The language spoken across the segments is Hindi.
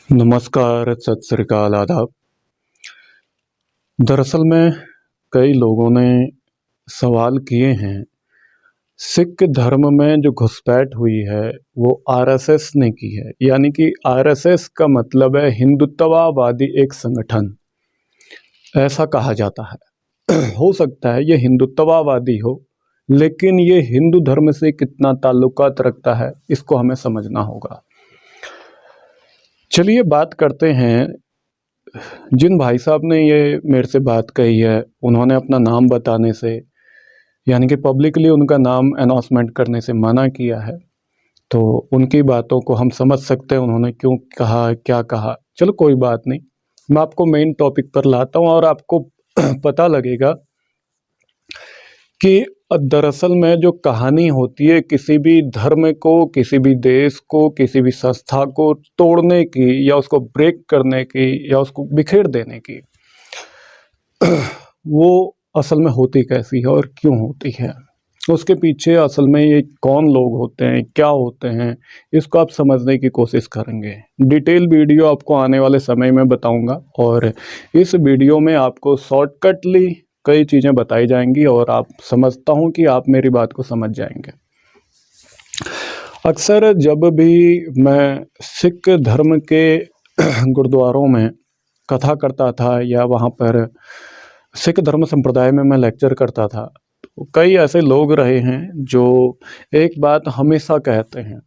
नमस्कार, सत श्री अकाल, आदाब। दरअसल में कई लोगों ने सवाल किए हैं, सिख धर्म में जो घुसपैठ हुई है वो आरएसएस ने की है। यानी कि आरएसएस का मतलब है हिंदुत्ववादी एक संगठन, ऐसा कहा जाता है। हो सकता है ये हिंदुत्ववादी हो, लेकिन ये हिंदू धर्म से कितना ताल्लुकात रखता है इसको हमें समझना होगा। चलिए बात करते हैं। जिन भाई साहब ने ये मेरे से बात कही है, उन्होंने अपना नाम बताने से, यानी कि पब्लिकली उनका नाम अनाउंसमेंट करने से मना किया है। तो उनकी बातों को हम समझ सकते हैं उन्होंने क्यों कहा, क्या कहा। चलो कोई बात नहीं, मैं आपको मेन टॉपिक पर लाता हूँ और आपको पता लगेगा कि दरअसल में जो कहानी होती है किसी भी धर्म को, किसी भी देश को, किसी भी संस्था को तोड़ने की या उसको ब्रेक करने की या उसको बिखेर देने की, वो असल में होती कैसी है और क्यों होती है, उसके पीछे असल में ये कौन लोग होते हैं, क्या होते हैं, इसको आप समझने की कोशिश करेंगे। डिटेल वीडियो आपको आने वाले समय में बताऊंगा और इस वीडियो में आपको शॉर्टकटली कई चीज़ें बताई जाएंगी और आप समझता हूं कि आप मेरी बात को समझ जाएंगे। अक्सर जब भी मैं सिख धर्म के गुरुद्वारों में कथा करता था या वहाँ पर सिख धर्म संप्रदाय में मैं लेक्चर करता था, तो कई ऐसे लोग रहे हैं जो एक बात हमेशा कहते हैं।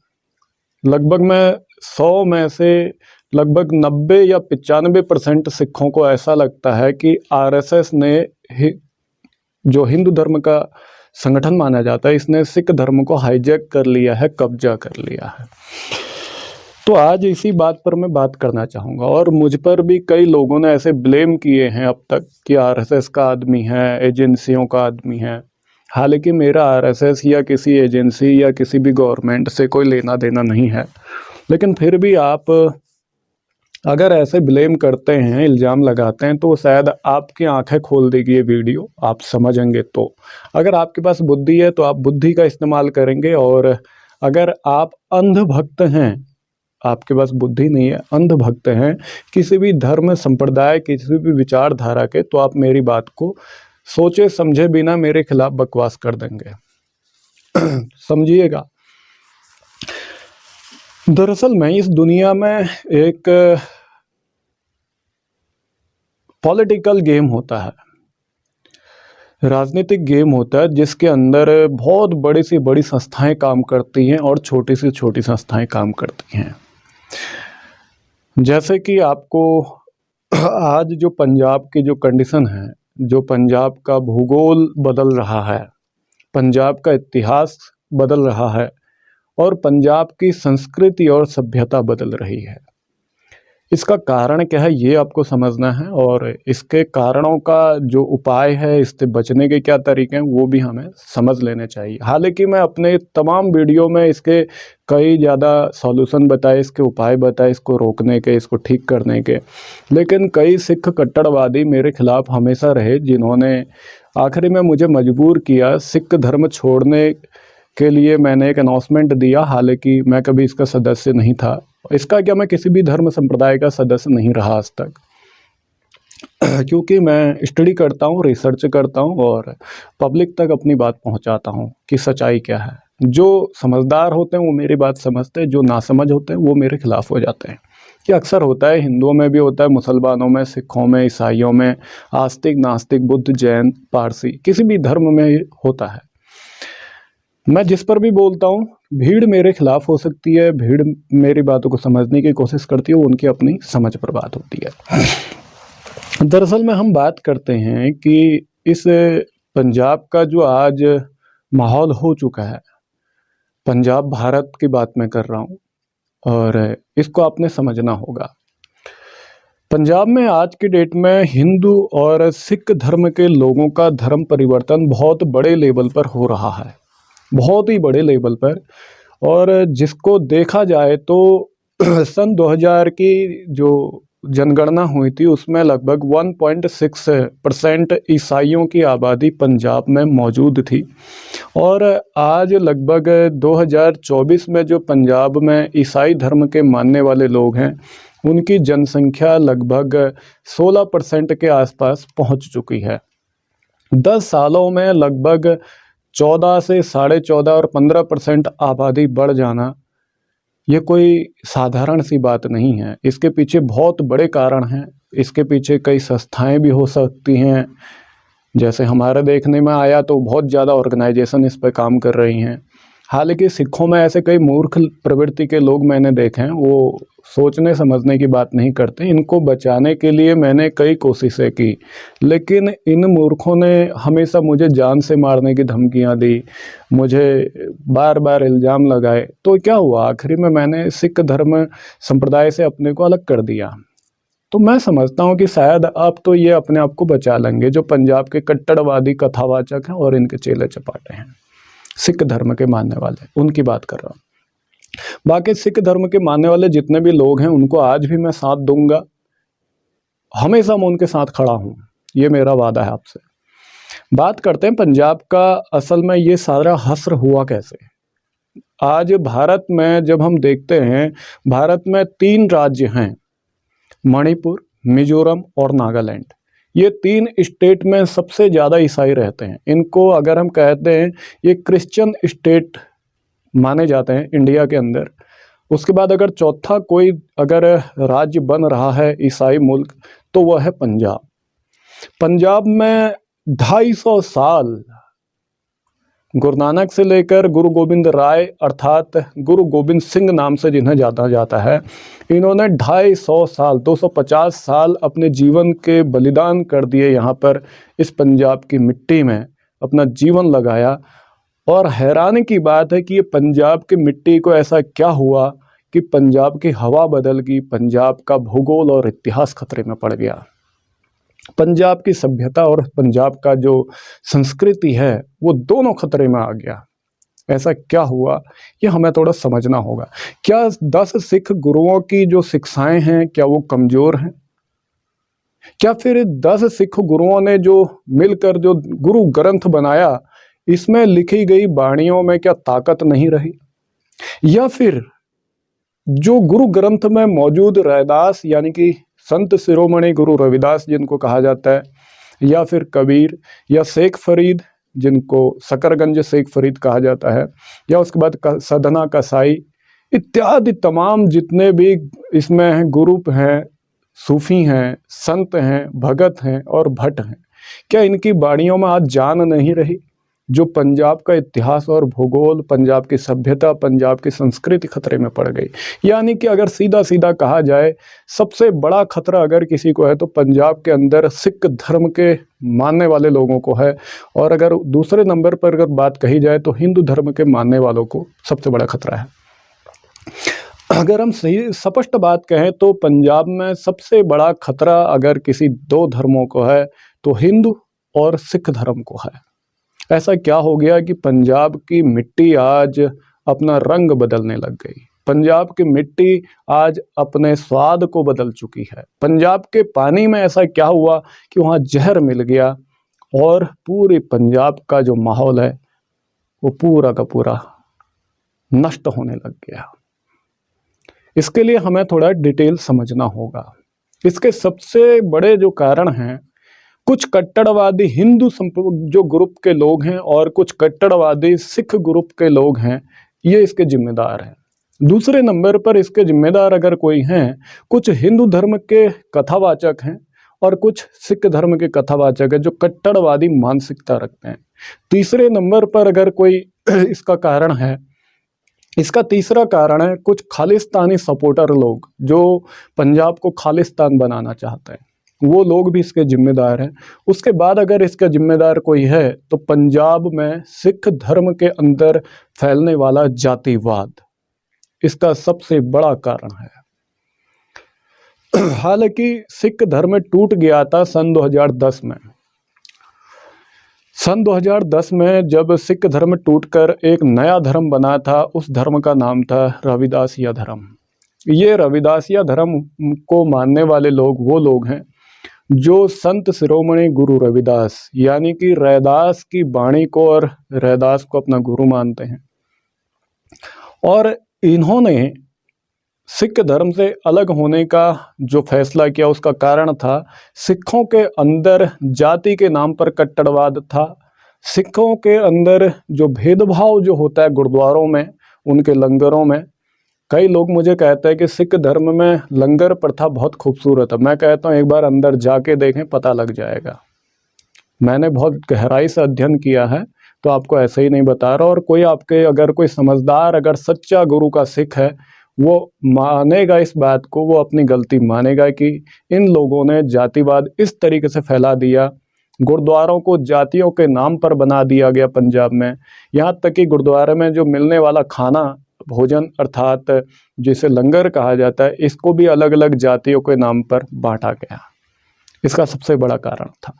लगभग मैं 100 में से लगभग 90 या 95% सिखों को ऐसा लगता है कि आरएसएस ने जो हिंदू धर्म का संगठन माना जाता है, इसने सिख धर्म को हाईजैक कर लिया है, कब्जा कर लिया है। तो आज इसी बात पर मैं बात करना चाहूँगा और मुझ पर भी कई लोगों ने ऐसे ब्लेम किए हैं अब तक कि आरएसएस का आदमी है, एजेंसियों का आदमी है। हालांकि मेरा आरएसएस या किसी एजेंसी या किसी भी गवर्नमेंट से कोई लेना देना नहीं है, लेकिन फिर भी आप अगर ऐसे ब्लेम करते हैं, इल्ज़ाम लगाते हैं, तो शायद आपकी आंखें खोल देगी ये वीडियो, आप समझेंगे। तो अगर आपके पास बुद्धि है तो आप बुद्धि का इस्तेमाल करेंगे, और अगर आप अंधभक्त हैं, आपके पास बुद्धि नहीं है, अंधभक्त हैं किसी भी धर्म संप्रदाय, किसी भी विचारधारा के, तो आप मेरी बात को सोचे समझे बिना मेरे खिलाफ बकवास कर देंगे। समझिएगा, दरअसल में इस दुनिया में एक पॉलिटिकल गेम होता है, राजनीतिक गेम होता है, जिसके अंदर बहुत बड़ी से बड़ी संस्थाएं काम करती हैं और छोटी से छोटी संस्थाएं काम करती हैं। जैसे कि आपको आज जो पंजाब की जो कंडीशन है, जो पंजाब का भूगोल बदल रहा है, पंजाब का इतिहास बदल रहा है और पंजाब की संस्कृति और सभ्यता बदल रही है। इसका कारण क्या है ये आपको समझना है, और इसके कारणों का जो उपाय है, इससे बचने के क्या तरीके हैं, वो भी हमें समझ लेने चाहिए। हालांकि मैं अपने तमाम वीडियो में इसके कई ज़्यादा सॉल्यूशन बताए, इसके उपाय बताए, इसको रोकने के, इसको ठीक करने के, लेकिन कई सिख कट्टरवादी मेरे खिलाफ हमेशा रहे, जिन्होंने आखिरी में मुझे मजबूर किया सिख धर्म छोड़ने के लिए। मैंने एक अनाउंसमेंट दिया, हालांकि मैं कभी इसका सदस्य नहीं था। इसका क्या, मैं किसी भी धर्म संप्रदाय का सदस्य नहीं रहा आज तक, क्योंकि मैं स्टडी करता हूँ, रिसर्च करता हूँ और पब्लिक तक अपनी बात पहुँचाता हूँ कि सच्चाई क्या है। जो समझदार होते हैं वो मेरी बात समझते हैं, जो नासमझ होते हैं वो मेरे खिलाफ हो जाते हैं। ये अक्सर होता है, हिंदुओं में भी होता है, मुसलमानों में, सिखों में, ईसाइयों में, आस्तिक, नास्तिक, बुद्ध, जैन, पारसी, किसी भी धर्म में होता है। मैं जिस पर भी बोलता हूँ, भीड़ मेरे खिलाफ हो सकती है, भीड़ मेरी बातों को समझने की कोशिश करती है, वो उनकी अपनी समझ पर बात होती है। दरअसल में हम बात करते हैं कि इस पंजाब का जो आज माहौल हो चुका है, पंजाब भारत की बात मैं कर रहा हूँ और इसको आपने समझना होगा। पंजाब में आज की डेट में हिंदू और सिख धर्म के लोगों का धर्म परिवर्तन बहुत बड़े लेवल पर हो रहा है, बहुत ही बड़े लेवल पर। और जिसको देखा जाए तो सन 2000 की जो जनगणना हुई थी, उसमें लगभग 1.6% ईसाइयों की आबादी पंजाब में मौजूद थी, और आज लगभग 2024 में जो पंजाब में ईसाई धर्म के मानने वाले लोग हैं उनकी जनसंख्या लगभग 16% के आसपास पहुंच चुकी है। 10 सालों में लगभग 14 से 14.5 और 15% आबादी बढ़ जाना, ये कोई साधारण सी बात नहीं है। इसके पीछे बहुत बड़े कारण हैं। इसके पीछे कई संस्थाएं भी हो सकती हैं। जैसे हमारे देखने में आया तो बहुत ज़्यादा ऑर्गेनाइजेशन इस पर काम कर रही हैं। हालांकि सिखों में ऐसे कई मूर्ख प्रवृत्ति के लोग मैंने देखे हैं, वो सोचने समझने की बात नहीं करते। इनको बचाने के लिए मैंने कई कोशिशें की, लेकिन इन मूर्खों ने हमेशा मुझे जान से मारने की धमकियां दी, मुझे बार बार इल्ज़ाम लगाए। तो क्या हुआ, आखिरी में मैंने सिख धर्म संप्रदाय से अपने को अलग कर दिया। तो मैं समझता हूँ कि शायद अब तो ये अपने आप को बचा लेंगे, जो पंजाब के कट्टरवादी कथावाचक हैं और इनके चेले चपाटे हैं, सिख धर्म के मानने वाले, उनकी बात कर रहा हूँ। बाकी सिख धर्म के मानने वाले जितने भी लोग हैं, उनको आज भी मैं साथ दूंगा, हमेशा मैं उनके साथ खड़ा हूँ, ये मेरा वादा है आपसे। बात करते हैं पंजाब का। असल में ये सारा हश्र हुआ कैसे। आज भारत में जब हम देखते हैं, भारत में 3 राज्य हैं, मणिपुर, मिजोरम और नागालैंड। ये 3 स्टेट में सबसे ज़्यादा ईसाई रहते हैं। इनको अगर हम कहते हैं, ये क्रिश्चियन स्टेट माने जाते हैं इंडिया के अंदर। उसके बाद अगर चौथा कोई अगर राज्य बन रहा है ईसाई मुल्क, तो वह है पंजाब। पंजाब में 250 साल गुरु नानक से लेकर गुरु गोविंद राय अर्थात गुरु गोविंद सिंह नाम से जिन्हें जाना जाता है, इन्होंने 250 साल 250 साल अपने जीवन के बलिदान कर दिए। यहाँ पर इस पंजाब की मिट्टी में अपना जीवन लगाया। और हैरानी की बात है कि ये पंजाब की मिट्टी को ऐसा क्या हुआ कि पंजाब की हवा बदल गई, पंजाब का भूगोल और इतिहास खतरे में पड़ गया। पंजाब की सभ्यता और पंजाब का जो संस्कृति है, वो दोनों खतरे में आ गया। ऐसा क्या हुआ, ये हमें थोड़ा समझना होगा। क्या 10 सिख गुरुओं की जो शिक्षाएं हैं, क्या वो कमजोर हैं? क्या फिर 10 सिख गुरुओं ने जो मिलकर जो गुरु ग्रंथ बनाया, इसमें लिखी गई वाणियों में क्या ताकत नहीं रही? या फिर जो गुरु ग्रंथ में मौजूद रैदास यानी कि संत शिरोमणि गुरु रविदास जिनको कहा जाता है, या फिर कबीर या शेख फरीद जिनको शकरगंज शेख फरीद कहा जाता है, या उसके बाद सदना कसाई इत्यादि तमाम जितने भी इसमें हैं गुरु हैं, सूफी हैं, संत हैं, भगत हैं और भट्ट हैं, क्या इनकी वाणियों में आज जान नहीं रही? जो पंजाब का इतिहास और भूगोल, पंजाब की सभ्यता, पंजाब की संस्कृति खतरे में पड़ गई। यानी कि अगर सीधा सीधा कहा जाए, सबसे बड़ा खतरा अगर किसी को है तो पंजाब के अंदर सिख धर्म के मानने वाले लोगों को है। और अगर दूसरे नंबर पर अगर बात कही जाए तो हिंदू धर्म के मानने वालों को सबसे बड़ा खतरा है। अगर हम सही स्पष्ट बात कहें तो पंजाब में सबसे बड़ा खतरा अगर किसी 2 धर्मों को है तो हिंदू और सिख धर्म को है। ऐसा क्या हो गया कि पंजाब की मिट्टी आज अपना रंग बदलने लग गई। पंजाब की मिट्टी आज अपने स्वाद को बदल चुकी है। पंजाब के पानी में ऐसा क्या हुआ कि वहाँ जहर मिल गया और पूरे पंजाब का जो माहौल है वो पूरा का पूरा नष्ट होने लग गया। इसके लिए हमें थोड़ा डिटेल समझना होगा। इसके सबसे बड़े जो कारण हैं, कुछ कट्टरवादी हिंदू जो ग्रुप के लोग हैं और कुछ कट्टरवादी सिख ग्रुप के लोग हैं, ये इसके जिम्मेदार हैं। दूसरे नंबर पर इसके जिम्मेदार अगर कोई हैं, कुछ हिंदू धर्म के कथावाचक हैं और कुछ सिख धर्म के कथावाचक हैं जो कट्टरवादी मानसिकता रखते हैं। तीसरे नंबर पर अगर कोई इसका कारण है, इसका तीसरा कारण है कुछ खालिस्तानी सपोर्टर लोग जो पंजाब को खालिस्तान बनाना चाहते हैं, वो लोग भी इसके जिम्मेदार हैं। उसके बाद अगर इसका जिम्मेदार कोई है तो पंजाब में सिख धर्म के अंदर फैलने वाला जातिवाद इसका सबसे बड़ा कारण है। हालांकि सिख धर्म टूट गया था सन 2010 में। सन 2010 में जब सिख धर्म टूटकर एक नया धर्म बना था, उस धर्म का नाम था रविदासिया धर्म। ये रविदासिया धर्म को मानने वाले लोग वो लोग हैं जो संत शिरोमणि गुरु रविदास यानी कि रैदास की वाणी को और रैदास को अपना गुरु मानते हैं। और इन्होंने सिख धर्म से अलग होने का जो फैसला किया उसका कारण था सिखों के अंदर जाति के नाम पर कट्टरवाद था। सिखों के अंदर जो भेदभाव जो होता है गुरुद्वारों में, उनके लंगरों में, कई लोग मुझे कहते हैं कि सिख धर्म में लंगर प्रथा बहुत खूबसूरत है। मैं कहता हूँ एक बार अंदर जाके देखें, पता लग जाएगा। मैंने बहुत गहराई से अध्ययन किया है, तो आपको ऐसे ही नहीं बता रहा। और कोई आपके अगर कोई समझदार अगर सच्चा गुरु का सिख है, वो मानेगा इस बात को, वो अपनी गलती मानेगा कि इन लोगों ने जातिवाद इस तरीके से फैला दिया, गुरुद्वारों को जातियों के नाम पर बना दिया गया पंजाब में। यहाँ तक कि गुरुद्वारे में जो मिलने वाला खाना, भोजन अर्थात जिसे लंगर कहा जाता है, इसको भी अलग अलग जातियों के नाम पर बांटा गया। इसका सबसे बड़ा कारण था।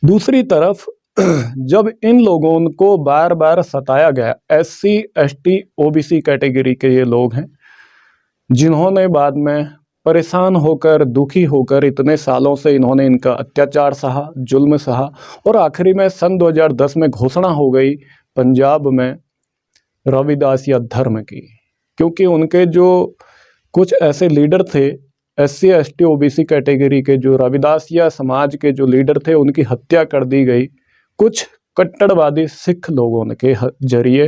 दूसरी तरफ जब इन लोगों को बार बार सताया गया, SC ST OBC कैटेगरी के ये लोग हैं जिन्होंने बाद में परेशान होकर, दुखी होकर, इतने सालों से इन्होंने इनका अत्याचार सहा, जुल्म सहा, और आखिरी में सन 2010 में घोषणा हो गई पंजाब में रविदासिया धर्म की, क्योंकि उनके जो कुछ ऐसे लीडर थे SC ST OBC कैटेगरी के, जो रविदासिया समाज के जो लीडर थे, उनकी हत्या कर दी गई कुछ कट्टरवादी सिख लोगों के जरिए।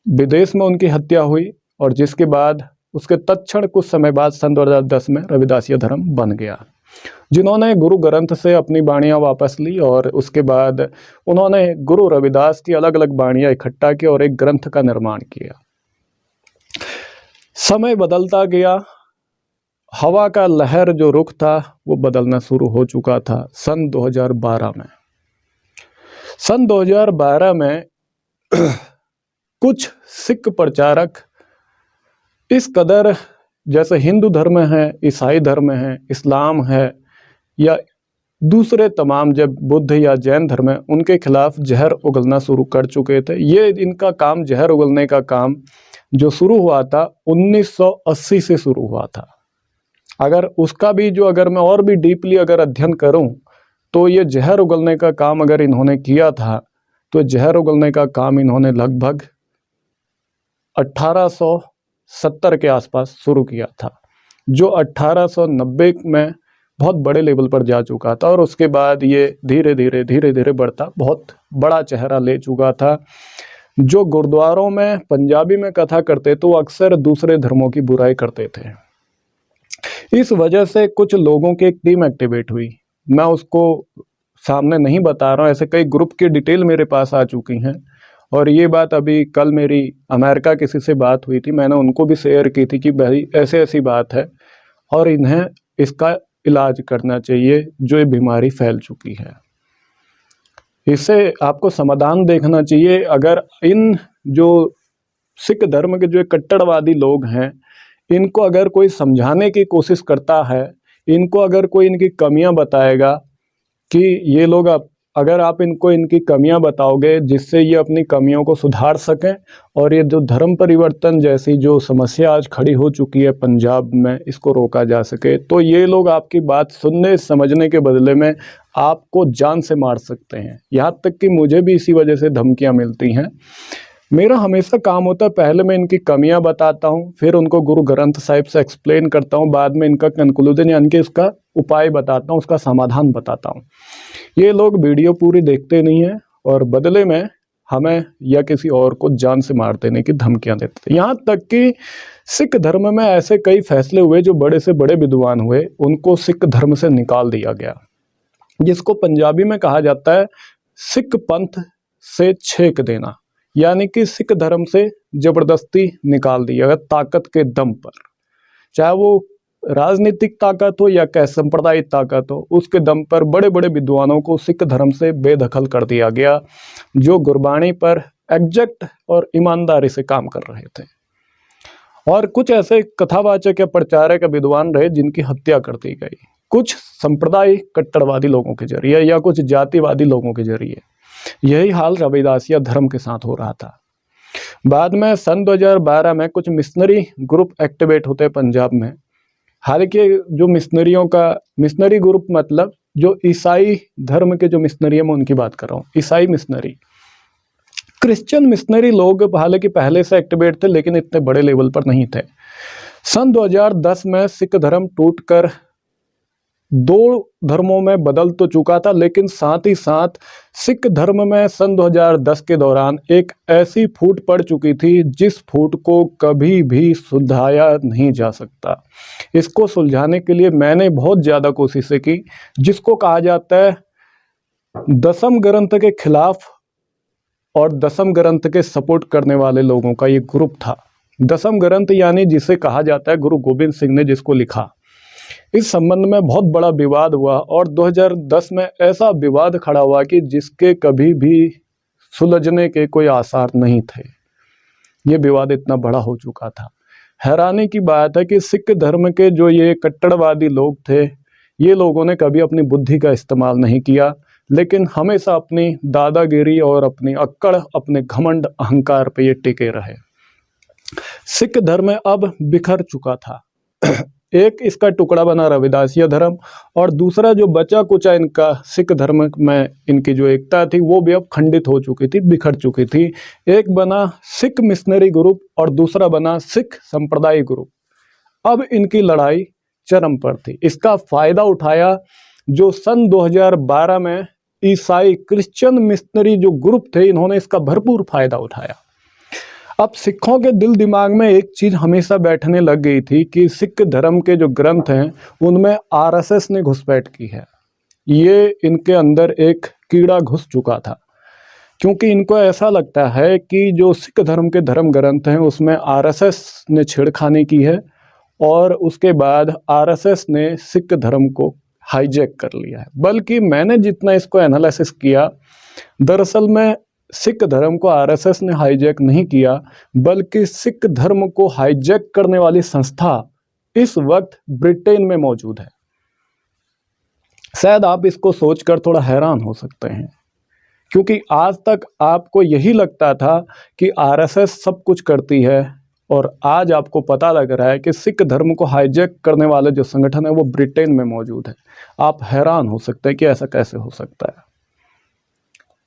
विदेश में उनकी हत्या हुई और जिसके बाद उसके तत्क्षण कुछ समय बाद सन 2010 में रविदासिया धर्म बन गया, जिन्होंने गुरु ग्रंथ से अपनी बाणियां वापस ली और उसके बाद उन्होंने गुरु रविदास की अलग अलग बाणियां इकट्ठा की और एक ग्रंथ का निर्माण किया। समय बदलता गया, हवा का लहर जो रुख था वो बदलना शुरू हो चुका था। सन 2012 में सन 2012 में कुछ सिख प्रचारक इस कदर, जैसे हिंदू धर्म है, ईसाई धर्म है, इस्लाम है या दूसरे तमाम जब बुद्ध या जैन धर्म है, उनके खिलाफ जहर उगलना शुरू कर चुके थे। ये इनका काम, जहर उगलने का काम जो शुरू हुआ था 1980 से शुरू हुआ था। अगर उसका भी जो, अगर मैं और भी डीपली अगर अध्ययन करूं, तो ये जहर उगलने का काम अगर इन्होंने किया था, तो जहर उगलने का काम इन्होंने लगभग 1870 के आसपास शुरू किया था, जो 1890 में बहुत बड़े लेवल पर जा चुका था। और उसके बाद ये धीरे धीरे बढ़ता बहुत बड़ा चेहरा ले चुका था। जो गुरुद्वारों में पंजाबी में कथा करते तो अक्सर दूसरे धर्मों की बुराई करते थे। इस वजह से कुछ लोगों की एक टीम एक्टिवेट हुई। मैं उसको सामने नहीं बता रहा हूँ, ऐसे कई ग्रुप की डिटेल मेरे पास आ चुकी हैं। और ये बात अभी कल मेरी अमेरिका किसी से बात हुई थी, मैंने उनको भी शेयर की थी कि भाई ऐसे ऐसी बात है और इन्हें इसका इलाज करना चाहिए, जो ये बीमारी फैल चुकी है। इससे आपको समाधान देखना चाहिए। अगर इन जो सिख धर्म के जो कट्टरवादी लोग हैं, इनको अगर कोई समझाने की कोशिश करता है, इनको अगर कोई इनकी कमियां बताएगा कि ये लोग अगर आप इनको इनकी कमियां बताओगे जिससे ये अपनी कमियों को सुधार सकें और ये जो धर्म परिवर्तन जैसी जो समस्या आज खड़ी हो चुकी है पंजाब में, इसको रोका जा सके, तो ये लोग आपकी बात सुनने समझने के बदले में आपको जान से मार सकते हैं। यहाँ तक कि मुझे भी इसी वजह से धमकियाँ मिलती हैं। मेरा हमेशा काम होता है, पहले मैं इनकी कमियां बताता हूं, फिर उनको गुरु ग्रंथ साहिब से एक्सप्लेन करता हूं, बाद में इनका कंक्लूजन यानी कि इसका उपाय बताता हूं, उसका समाधान बताता हूं। ये लोग वीडियो पूरी देखते नहीं हैं और बदले में हमें या किसी और को जान से मार देने की धमकियां देते थे। यहाँ तक कि सिख धर्म में ऐसे कई फैसले हुए, जो बड़े से बड़े विद्वान हुए, उनको सिख धर्म से निकाल दिया गया, जिसको पंजाबी में कहा जाता है सिख पंथ से छेक देना, यानी कि सिख धर्म से जबरदस्ती निकाल दिया गया ताकत के दम पर। चाहे वो राजनीतिक ताकत हो या क्या सांप्रदायिक ताकत हो, उसके दम पर बड़े बड़े विद्वानों को सिख धर्म से बेदखल कर दिया गया, जो गुरबाणी पर एग्जैक्ट और ईमानदारी से काम कर रहे थे। और कुछ ऐसे कथावाचक या प्रचारक विद्वान रहे जिनकी हत्या कर दी गई, कुछ सांप्रदायिक कट्टरवादी लोगों के जरिए या कुछ जातिवादी लोगों के जरिए। यही हाल रविदासिया धर्म के साथ हो रहा था। बाद में सन 2012 में कुछ मिशनरी ग्रुप एक्टिवेट होते हैं पंजाब में। हालांकि जो मिशनरियों का, मिशनरी ग्रुप मतलब जो ईसाई धर्म के जो मिशनरी है, मैं उनकी बात कर रहा हूँ, ईसाई मिशनरी। क्रिश्चियन मिशनरी लोग हालांकि पहले से एक्टिवेट थे लेकिन इतने बड़े लेवल पर नहीं थे। सन 2010 में सिख धर्म टूटकर दो धर्मों में बदल तो चुका था, लेकिन साथ ही साथ सिख धर्म में सन 2010 के दौरान एक ऐसी फूट पड़ चुकी थी जिस फूट को कभी भी सुलझाया नहीं जा सकता। इसको सुलझाने के लिए मैंने बहुत ज़्यादा कोशिशें की, जिसको कहा जाता है दसम ग्रंथ के खिलाफ और दसम ग्रंथ के सपोर्ट करने वाले लोगों का ये ग्रुप था। दसम ग्रंथ यानी जिसे कहा जाता है गुरु गोविंद सिंह ने जिसको लिखा। इस संबंध में बहुत बड़ा विवाद हुआ और 2010 में ऐसा विवाद खड़ा हुआ कि जिसके कभी भी सुलझने के कोई आसार नहीं थे। ये विवाद इतना बड़ा हो चुका था। हैरानी की बात है कि सिख धर्म के जो ये कट्टरवादी लोग थे, ये लोगों ने कभी अपनी बुद्धि का इस्तेमाल नहीं किया, लेकिन हमेशा अपनी दादागिरी और अपनी अक्कड़, अपने घमंड, अहंकार पे ये टिके रहे। सिख धर्म अब बिखर चुका था। एक इसका टुकड़ा बना रविदासिया धर्म और दूसरा जो बचा कुचा इनका सिख धर्म में इनकी जो एकता थी वो भी अब खंडित हो चुकी थी, बिखर चुकी थी। एक बना सिख मिशनरी ग्रुप और दूसरा बना सिख संप्रदाय ग्रुप। अब इनकी लड़ाई चरम पर थी। इसका फायदा उठाया जो सन 2012 में ईसाई क्रिश्चियन मिशनरी जो ग्रुप थे, इन्होंने इसका भरपूर फायदा उठाया। अब सिखों के दिल दिमाग में एक चीज़ हमेशा बैठने लग गई थी कि सिख धर्म के जो ग्रंथ हैं उनमें आरएसएस ने घुसपैठ की है। ये इनके अंदर एक कीड़ा घुस चुका था, क्योंकि इनको ऐसा लगता है कि जो सिख धर्म के धर्म ग्रंथ हैं उसमें आरएसएस ने छेड़खानी की है और उसके बाद आरएसएस ने सिख धर्म को हाईजैक कर लिया है। बल्कि मैंने जितना इसको एनालिसिस किया, दरअसल में सिख धर्म को आरएसएस ने हाईजैक नहीं किया, बल्कि सिख धर्म को हाईजैक करने वाली संस्था इस वक्त ब्रिटेन में मौजूद है। शायद आप इसको सोचकर थोड़ा हैरान हो सकते हैं, क्योंकि आज तक आपको यही लगता था कि आरएसएस सब कुछ करती है और आज आपको पता लग रहा है कि सिख धर्म को हाईजैक करने वाले जो संगठन है वो ब्रिटेन में मौजूद है। आप हैरान हो सकते हैं कि ऐसा कैसे हो सकता है।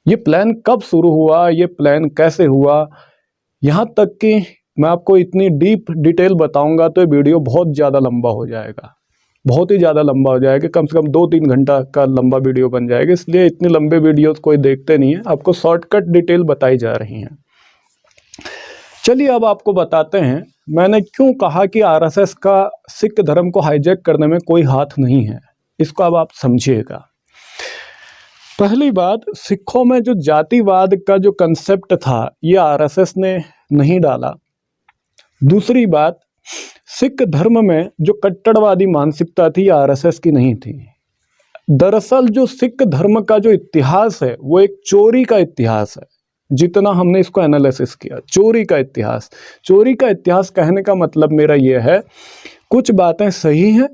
ये प्लान कब शुरू हुआ, ये प्लान कैसे हुआ, यहाँ तक कि मैं आपको इतनी डीप डिटेल बताऊंगा तो ये वीडियो बहुत ज़्यादा लंबा हो जाएगा, बहुत ही ज़्यादा लंबा हो जाएगा। कम से कम 2-3 घंटा का लंबा वीडियो बन जाएगा। इसलिए इतने लंबे वीडियोस कोई देखते नहीं है, आपको शॉर्टकट डिटेल बताई जा रही हैं। चलिए अब आपको बताते हैं मैंने क्यों कहा कि आरएसएस का सिख धर्म को हाईजैक करने में कोई हाथ नहीं है। इसको अब आप समझिएगा। पहली बात, सिखों में जो जातिवाद का जो कंसेप्ट था ये आरएसएस ने नहीं डाला। दूसरी बात, सिख धर्म में जो कट्टरवादी मानसिकता थी आरएसएस की नहीं थी। दरअसल जो सिख धर्म का जो इतिहास है वो एक चोरी का इतिहास है। जितना हमने इसको एनालिसिस किया, चोरी का इतिहास। चोरी का इतिहास कहने का मतलब मेरा ये है, कुछ बातें सही हैं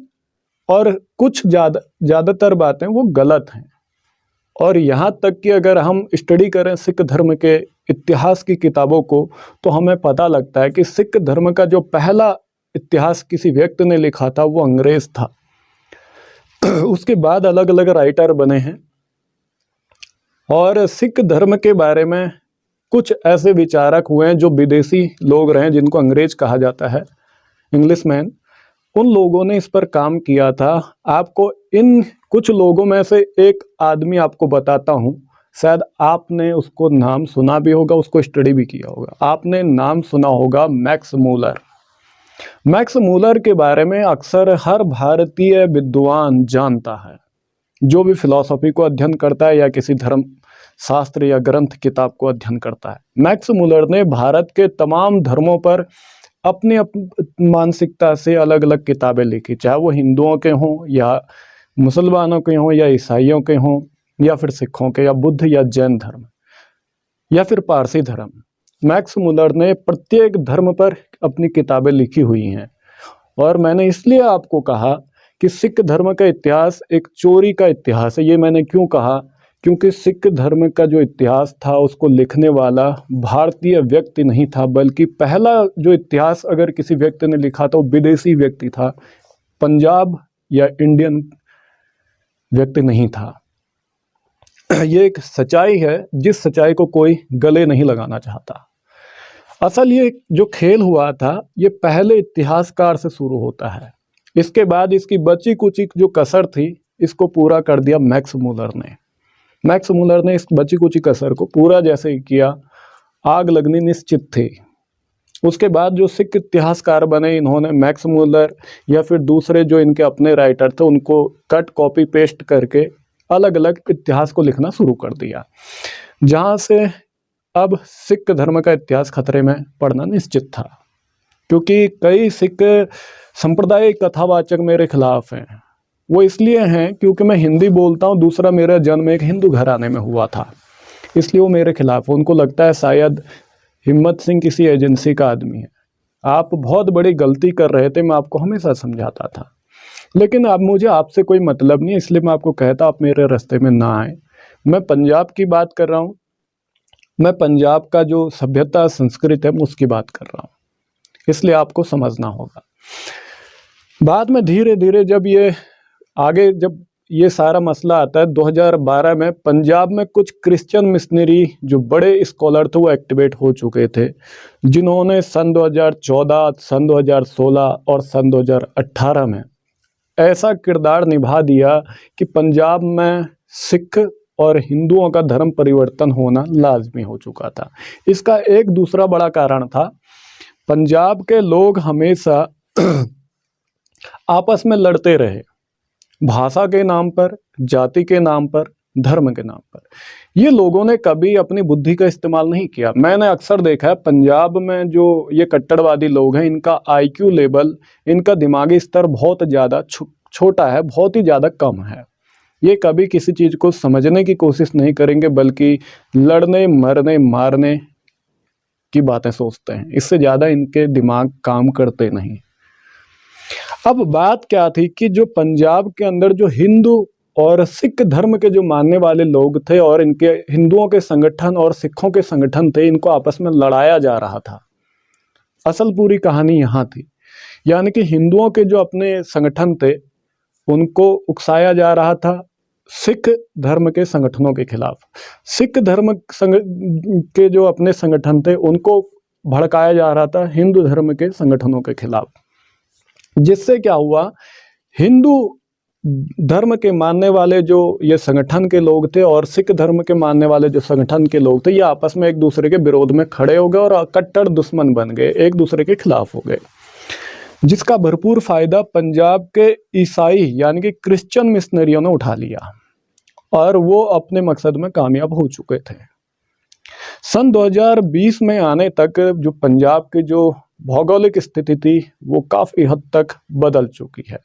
और कुछ ज़्यादातर बातें वो गलत हैं। और यहाँ तक कि अगर हम स्टडी करें सिख धर्म के इतिहास की किताबों को तो हमें पता लगता है कि सिख धर्म का जो पहला इतिहास किसी व्यक्ति ने लिखा था वो अंग्रेज था। उसके बाद अलग अलग राइटर बने हैं और सिख धर्म के बारे में कुछ ऐसे विचारक हुए हैं जो विदेशी लोग रहे, जिनको अंग्रेज कहा जाता है, इंग्लिशमैन। उन लोगों ने इस पर काम किया था। आपको इन कुछ लोगों में से एक आदमी आपको बताता हूँ, शायद आपने उसको नाम सुना भी होगा, उसको स्टडी भी किया होगा। आपने नाम सुना होगा मैक्स मूलर। मैक्स मूलर के बारे में अक्सर हर भारतीय विद्वान जानता है, जो भी फिलॉसफी को अध्ययन करता है या किसी धर्म शास्त्र या ग्रंथ किताब को अध्ययन करता है। मैक्स मूलर ने भारत के तमाम धर्मों पर अपनी मानसिकता से अलग अलग किताबें लिखी, चाहे वो हिंदुओं के हों या मुसलमानों के हों या ईसाइयों के हों या फिर सिखों के या बुद्ध या जैन धर्म या फिर पारसी धर्म। मैक्स मूलर ने प्रत्येक धर्म पर अपनी किताबें लिखी हुई हैं। और मैंने इसलिए आपको कहा कि सिख धर्म का इतिहास एक चोरी का इतिहास है। ये मैंने क्यों कहा, क्योंकि सिख धर्म का जो इतिहास था उसको लिखने वाला भारतीय व्यक्ति नहीं था, बल्कि पहला जो इतिहास अगर किसी व्यक्ति ने लिखा तो विदेशी व्यक्ति था, पंजाब या इंडियन व्यक्ति नहीं था। ये एक सच्चाई है जिस सच्चाई को कोई गले नहीं लगाना चाहता। असल ये जो खेल हुआ था ये पहले इतिहासकार से शुरू होता है। इसके बाद इसकी बची कुची जो कसर थी इसको पूरा कर दिया मैक्स मुलर ने। मैक्स मुलर ने इस बची कुची कसर को पूरा जैसे ही किया, आग लगनी निश्चित थी। उसके बाद जो सिख इतिहासकार बने इन्होंने मैक्स मुलर या फिर दूसरे जो इनके अपने राइटर थे उनको कट कॉपी पेस्ट करके अलग अलग इतिहास को लिखना शुरू कर दिया, जहाँ से अब सिख धर्म का इतिहास खतरे में पड़ना निश्चित था। क्योंकि कई सिख सांप्रदायिक कथावाचक मेरे खिलाफ हैं। वो इसलिए हैं क्योंकि मैं हिंदी बोलता हूँ, दूसरा मेरा जन्म एक हिंदू घराने में हुआ था, इसलिए वो मेरे खिलाफ है। उनको लगता है शायद हिम्मत सिंह किसी एजेंसी का आदमी है। आप बहुत बड़ी गलती कर रहे थे, मैं आपको हमेशा समझाता था, लेकिन अब मुझे आपसे कोई मतलब नहीं, इसलिए मैं आपको कहता आप मेरे रास्ते में ना आए। मैं पंजाब की बात कर रहा हूँ, मैं पंजाब का जो सभ्यता संस्कृति है मैं उसकी बात कर रहा हूँ, इसलिए आपको समझना होगा। बाद में धीरे धीरे जब ये सारा मसला आता है 2012 में, पंजाब में कुछ क्रिश्चियन मिशनरी जो बड़े स्कॉलर थे वो एक्टिवेट हो चुके थे, जिन्होंने सन 2014, सन 2016 और सन 2018 में ऐसा किरदार निभा दिया कि पंजाब में सिख और हिंदुओं का धर्म परिवर्तन होना लाजमी हो चुका था। इसका एक दूसरा बड़ा कारण था, पंजाब के लोग हमेशा आपस में लड़ते रहे, भाषा के नाम पर, जाति के नाम पर, धर्म के नाम पर। ये लोगों ने कभी अपनी बुद्धि का इस्तेमाल नहीं किया। मैंने अक्सर देखा है पंजाब में जो ये कट्टरवादी लोग हैं, इनका आईक्यू लेवल, इनका दिमागी स्तर बहुत ज़्यादा छोटा है, बहुत ही ज़्यादा कम है। ये कभी किसी चीज़ को समझने की कोशिश नहीं करेंगे, बल्कि लड़ने, मरने, मारने की बातें सोचते हैं। इससे ज़्यादा इनके दिमाग काम करते नहीं। अब बात क्या थी कि जो पंजाब के अंदर जो हिंदू और सिख धर्म के जो मानने वाले लोग थे और इनके हिंदुओं के संगठन और सिखों के संगठन थे, इनको आपस में लड़ाया जा रहा था। असल पूरी कहानी यहाँ थी, यानी कि हिंदुओं के जो अपने संगठन थे उनको उकसाया जा रहा था सिख धर्म के संगठनों के खिलाफ। सिख धर्म के जो अपने संगठन थे उनको भड़काया जा रहा था हिंदू धर्म के संगठनों के खिलाफ। जिससे क्या हुआ, हिंदू धर्म के मानने वाले जो ये संगठन के लोग थे और सिख धर्म के मानने वाले जो संगठन के लोग थे, ये आपस में एक दूसरे के विरोध में खड़े हो गए और कट्टर दुश्मन बन गए, एक दूसरे के खिलाफ हो गए। जिसका भरपूर फायदा पंजाब के ईसाई यानी कि क्रिश्चियन मिशनरियों ने उठा लिया और वो अपने मकसद में कामयाब हो चुके थे। सन 2020 में आने तक जो पंजाब की जो भौगोलिक स्थिति थी वो काफ़ी हद तक बदल चुकी है।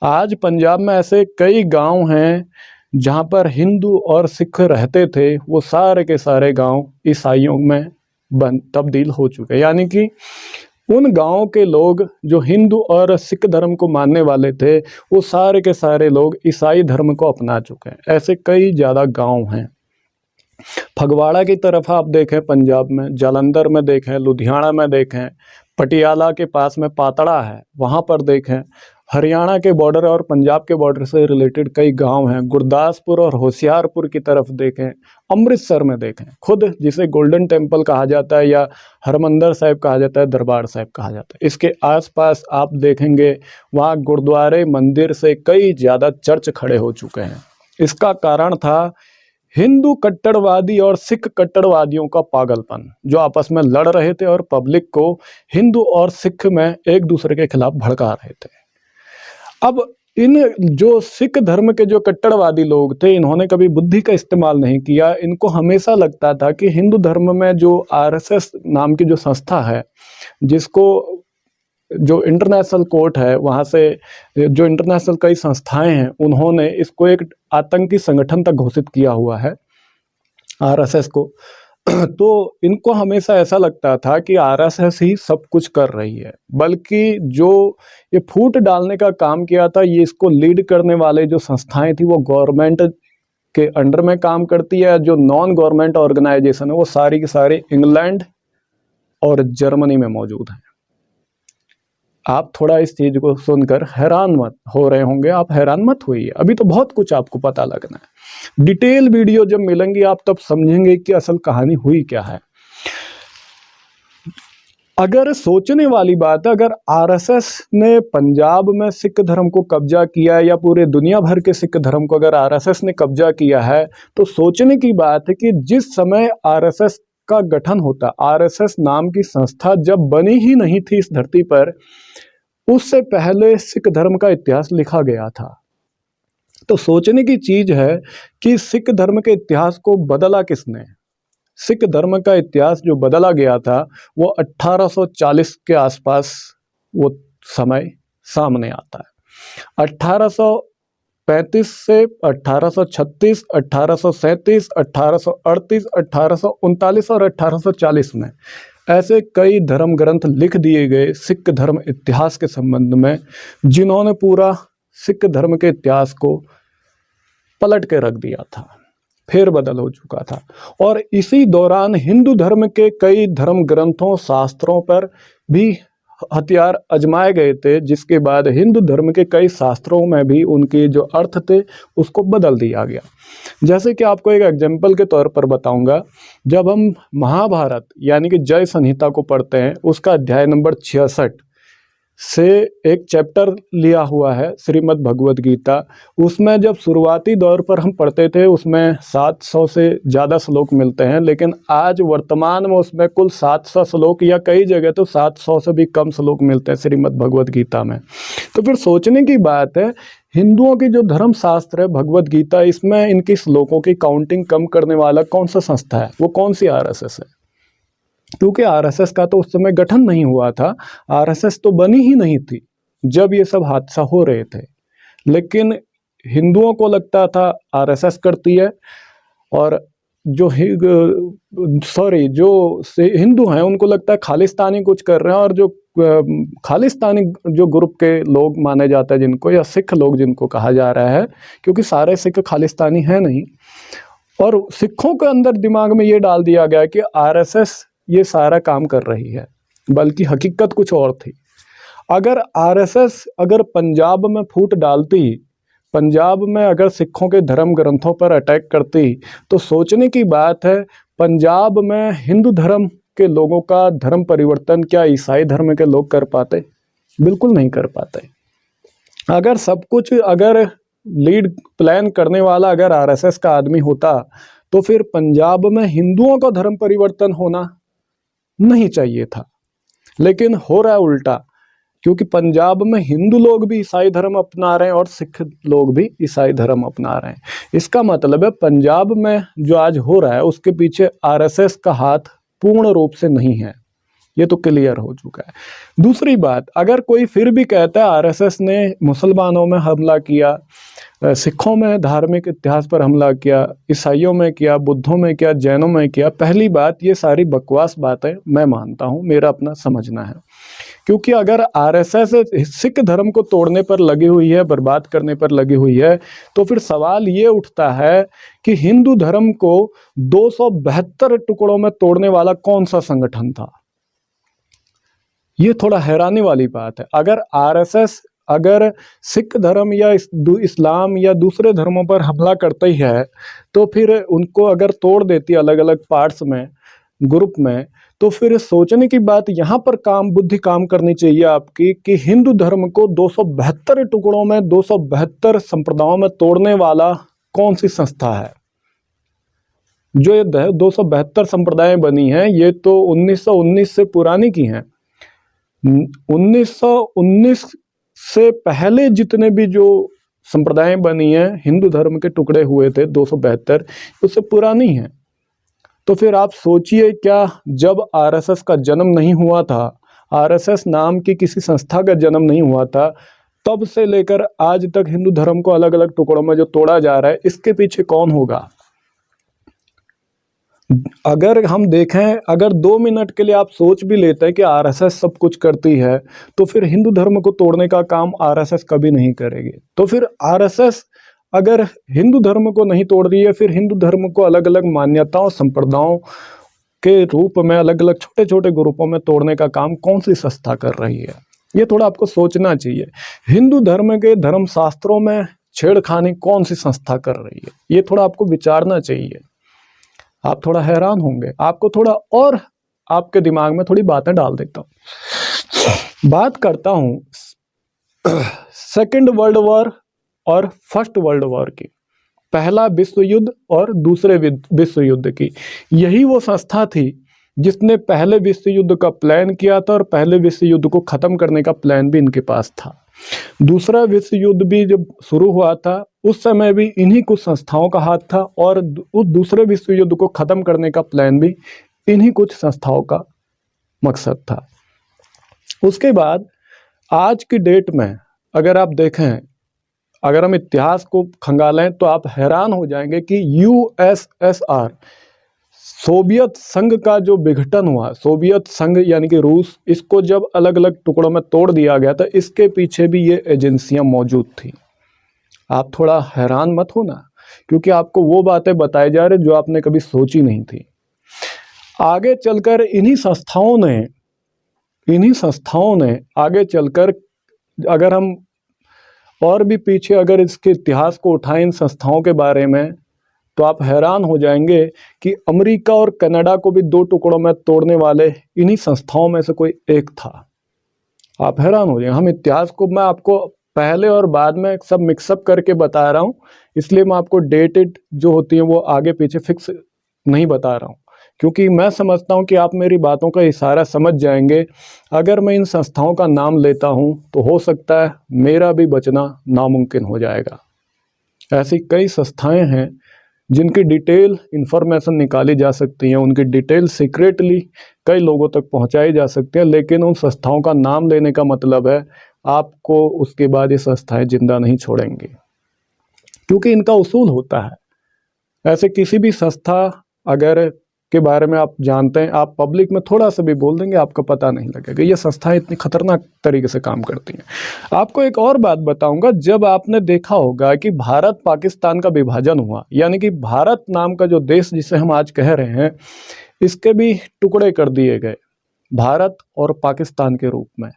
आज पंजाब में ऐसे कई गांव हैं जहां पर हिंदू और सिख रहते थे, वो सारे के सारे गांव ईसाइयों में तब्दील हो चुके हैं। यानी कि उन गांवों के लोग जो हिंदू और सिख धर्म को मानने वाले थे, वो सारे के सारे लोग ईसाई धर्म को अपना चुके हैं। ऐसे कई ज़्यादा गांव हैं। फगवाड़ा की तरफ आप देखें पंजाब में, जालंधर में देखें, लुधियाना में देखें, पटियाला के पास में पातड़ा है वहाँ पर देखें, हरियाणा के बॉर्डर और पंजाब के बॉर्डर से रिलेटेड कई गांव हैं। गुरदासपुर और होशियारपुर की तरफ देखें, अमृतसर में देखें, खुद जिसे गोल्डन टेम्पल कहा जाता है या हरमंदर साहिब कहा जाता है, दरबार साहिब कहा जाता है, इसके आसपास आप देखेंगे वहाँ गुरुद्वारे, मंदिर से कई ज़्यादा चर्च खड़े हो चुके हैं। इसका कारण था हिंदू कट्टरवादी और सिख कट्टरवादियों का पागलपन, जो आपस में लड़ रहे थे और पब्लिक को हिंदू और सिख में एक दूसरे के खिलाफ भड़का रहे थे। अब इन जो सिख धर्म के जो कट्टरवादी लोग थे, इन्होंने कभी बुद्धि का इस्तेमाल नहीं किया। इनको हमेशा लगता था कि हिंदू धर्म में जो आरएसएस नाम की जो संस्था है, जिसको जो इंटरनेशनल कोर्ट है वहाँ से जो इंटरनेशनल कई संस्थाएं हैं, उन्होंने इसको एक आतंकी संगठन तक घोषित किया हुआ है आरएसएस को। तो इनको हमेशा ऐसा लगता था कि आरएसएस ही सब कुछ कर रही है, बल्कि जो ये फूट डालने का काम किया था, ये इसको लीड करने वाले जो संस्थाएं थी वो गवर्नमेंट के अंडर में काम करती है। जो नॉन गवर्नमेंट ऑर्गेनाइजेशन है वो सारी की सारी इंग्लैंड और जर्मनी में मौजूद हैं। आप थोड़ा इस चीज़ को सुनकर हैरान मत हो रहे होंगे, आप हैरान मत होइए, अभी तो बहुत कुछ आपको पता लगना है। डिटेल वीडियो जब मिलेंगी आप तब समझेंगे कि असल कहानी हुई क्या है। अगर सोचने वाली बात है, अगर आरएसएस ने पंजाब में सिख धर्म को कब्जा किया है या पूरे दुनिया भर के सिख धर्म को अगर आरएसएस ने कब्जा किया है, तो सोचने की बात है कि जिस समय आरएसएस का गठन होता, आरएसएस नाम की संस्था जब बनी ही नहीं थी इस धरती पर, उससे पहले सिख धर्म का इतिहास लिखा गया था। तो सोचने की चीज है कि सिख धर्म के इतिहास को बदला किसने। सिख धर्म का इतिहास जो बदला गया था वो 1840 के आसपास वो समय सामने आता है। 1835 से 1836, 1837, 1838, 1839 और 1840 में ऐसे कई धर्म ग्रंथ लिख दिए गए सिख धर्म इतिहास के संबंध में, जिन्होंने पूरा सिख धर्म के इतिहास को पलट के रख दिया था, फेरबदल हो चुका था। और इसी दौरान हिंदू धर्म के कई धर्म ग्रंथों, शास्त्रों पर भी हथियार आजमाए गए थे, जिसके बाद हिंदू धर्म के कई शास्त्रों में भी उनके जो अर्थ थे उसको बदल दिया गया। जैसे कि आपको एक एग्जाम्पल के तौर पर बताऊंगा, जब हम महाभारत यानी कि जय संहिता को पढ़ते हैं, उसका अध्याय नंबर 66 से एक चैप्टर लिया हुआ है श्रीमद् भगवद गीता। उसमें जब शुरुआती दौर पर हम पढ़ते थे उसमें 700 से ज़्यादा श्लोक मिलते हैं, लेकिन आज वर्तमान में उसमें कुल 700 श्लोक या कई जगह तो 700 से भी कम श्लोक मिलते हैं श्रीमद् भगवद गीता में। तो फिर सोचने की बात है, हिंदुओं की जो धर्म शास्त्र है भगवद गीता, इसमें इनकी श्लोकों की काउंटिंग कम करने वाला कौन सा संस्था है? वो कौन सी आरएसएस है? क्योंकि आरएसएस का तो उस समय गठन नहीं हुआ था, आरएसएस तो बनी ही नहीं थी जब ये सब हादसा हो रहे थे। लेकिन हिंदुओं को लगता था आरएसएस करती है, और जो हिंदू हैं उनको लगता है खालिस्तानी कुछ कर रहे हैं, और जो खालिस्तानी जो ग्रुप के लोग माने जाते हैं जिनको, या सिख लोग जिनको कहा जा रहा है, क्योंकि सारे सिख खालिस्तानी हैं नहीं, और सिखों के अंदर दिमाग में ये डाल दिया गया कि आरएसएस ये सारा काम कर रही है, बल्कि हकीकत कुछ और थी। अगर आरएसएस अगर पंजाब में फूट डालती, पंजाब में अगर सिखों के धर्म ग्रंथों पर अटैक करती, तो सोचने की बात है पंजाब में हिंदू धर्म के लोगों का धर्म परिवर्तन क्या ईसाई धर्म के लोग कर पाते? बिल्कुल नहीं कर पाते। अगर सब कुछ, अगर लीड प्लान करने वाला अगर आरएसएस का आदमी होता, तो फिर पंजाब में हिंदुओं का धर्म परिवर्तन होना नहीं चाहिए था। लेकिन हो रहा है उल्टा, क्योंकि पंजाब में हिंदू लोग भी ईसाई धर्म अपना रहे हैं और सिख लोग भी ईसाई धर्म अपना रहे हैं। इसका मतलब है पंजाब में जो आज हो रहा है उसके पीछे आरएसएस का हाथ पूर्ण रूप से नहीं है, ये तो क्लियर हो चुका है। दूसरी बात, अगर कोई फिर भी कहता है आरएसएस ने मुसलमानों में हमला किया, सिखों में धार्मिक इतिहास पर हमला किया, ईसाइयों में किया, बुद्धों में किया, जैनों में किया, पहली बात ये सारी बकवास बातें मैं मानता हूँ, मेरा अपना समझना है। क्योंकि अगर आरएसएस सिख धर्म को तोड़ने पर लगी हुई है, बर्बाद करने पर लगी हुई है, तो फिर सवाल ये उठता है कि हिंदू धर्म को 272 टुकड़ों में तोड़ने वाला कौन सा संगठन था? ये थोड़ा हैरानी वाली बात है। अगर आरएसएस अगर सिख धर्म या इस्लाम या दूसरे धर्मों पर हमला करता ही है, तो फिर उनको अगर तोड़ देती अलग अलग पार्ट्स में, ग्रुप में, तो फिर सोचने की बात यहाँ पर बुद्धि काम करनी चाहिए आपकी कि हिंदू धर्म को 272 टुकड़ों में, 272 संप्रदायों में तोड़ने वाला कौन सी संस्था है? जो ये 272 संप्रदाय बनी हैं, ये तो 1919 से पुरानी की हैं। 1919 से पहले जितने भी जो संप्रदाय बनी हैं, हिंदू धर्म के टुकड़े हुए थे 272, उससे पुरानी हैं। तो फिर आप सोचिए, क्या जब आरएसएस का जन्म नहीं हुआ था, आरएसएस नाम की किसी संस्था का जन्म नहीं हुआ था, तब से लेकर आज तक हिंदू धर्म को अलग अलग टुकड़ों में जो तोड़ा जा रहा है, इसके पीछे कौन होगा? अगर हम देखें, अगर 2 मिनट के लिए आप सोच भी लेते हैं कि आरएसएस सब कुछ करती है, तो फिर हिंदू धर्म को तोड़ने का काम आरएसएस कभी नहीं करेगी। तो फिर आरएसएस अगर हिंदू धर्म को नहीं तोड़ रही है, फिर हिंदू धर्म को अलग अलग मान्यताओं, संप्रदायों के रूप में अलग अलग छोटे छोटे ग्रुपों में तोड़ने का काम कौन सी संस्था कर रही है? ये थोड़ा आपको सोचना चाहिए। हिंदू धर्म के धर्म शास्त्रों में छेड़खानी कौन सी संस्था कर रही है, ये थोड़ा आपको विचारना चाहिए। आप थोड़ा हैरान होंगे, आपको थोड़ा और आपके दिमाग में थोड़ी बातें डाल देता हूँ। बात करता हूँ सेकेंड वर्ल्ड वॉर और फर्स्ट वर्ल्ड वॉर की, पहला विश्व युद्ध और दूसरे विश्व युद्ध की। यही वो संस्था थी जिसने पहले विश्व युद्ध का प्लान किया था और पहले विश्व युद्ध को खत्म करने का प्लान भी इनके पास था। दूसरा विश्व युद्ध भी जब शुरू हुआ था उस समय भी इन्हीं कुछ संस्थाओं का हाथ था और उस दूसरे विश्व युद्ध को खत्म करने का प्लान भी इन्हीं कुछ संस्थाओं का मकसद था। उसके बाद आज की डेट में अगर आप देखें, अगर हम इतिहास को खंगालें तो आप हैरान हो जाएंगे कि यूएसएसआर, सोवियत संघ का जो विघटन हुआ, सोवियत संघ यानी कि रूस, इसको जब अलग अलग टुकड़ों में तोड़ दिया गया था, इसके पीछे भी ये एजेंसियां मौजूद थी। आप थोड़ा हैरान मत होना, क्योंकि आपको वो बातें बताई जा रही जो आपने कभी सोची नहीं थी। आगे चलकर इन्हीं संस्थाओं ने आगे चलकर, अगर हम और भी पीछे अगर इसके इतिहास को उठाएं इन संस्थाओं के बारे में, तो आप हैरान हो जाएंगे कि अमेरिका और कनाडा को भी दो टुकड़ों में तोड़ने वाले इन्हीं संस्थाओं में से कोई एक था। आप हैरान हो जाएंगे। हम इतिहास को, मैं आपको पहले और बाद में सब मिक्सअप करके बता रहा हूँ, इसलिए मैं आपको डेटेड जो होती है वो आगे पीछे फिक्स नहीं बता रहा हूँ, क्योंकि मैं समझता हूँ कि आप मेरी बातों का इशारा समझ जाएंगे। अगर मैं इन संस्थाओं का नाम लेता हूँ तो हो सकता है मेरा भी बचना नामुमकिन हो जाएगा। ऐसी कई संस्थाएं हैं जिनकी डिटेल इंफॉर्मेशन निकाली जा सकती है, उनकी डिटेल सीक्रेटली कई लोगों तक पहुंचाई जा सकती है, लेकिन उन संस्थाओं का नाम लेने का मतलब है आपको उसके बाद ये संस्थाएं जिंदा नहीं छोड़ेंगी, क्योंकि इनका उसूल होता है। ऐसे किसी भी संस्था अगर के बारे में आप जानते हैं, आप पब्लिक में थोड़ा सा भी बोल देंगे, आपको पता नहीं लगेगा। ये संस्थाएं इतनी खतरनाक तरीके से काम करती हैं। आपको एक और बात बताऊंगा, जब आपने देखा होगा कि भारत पाकिस्तान का विभाजन हुआ, यानी कि भारत नाम का जो देश जिसे हम आज कह रहे हैं, इसके भी टुकड़े कर दिए गए भारत और पाकिस्तान के रूप में,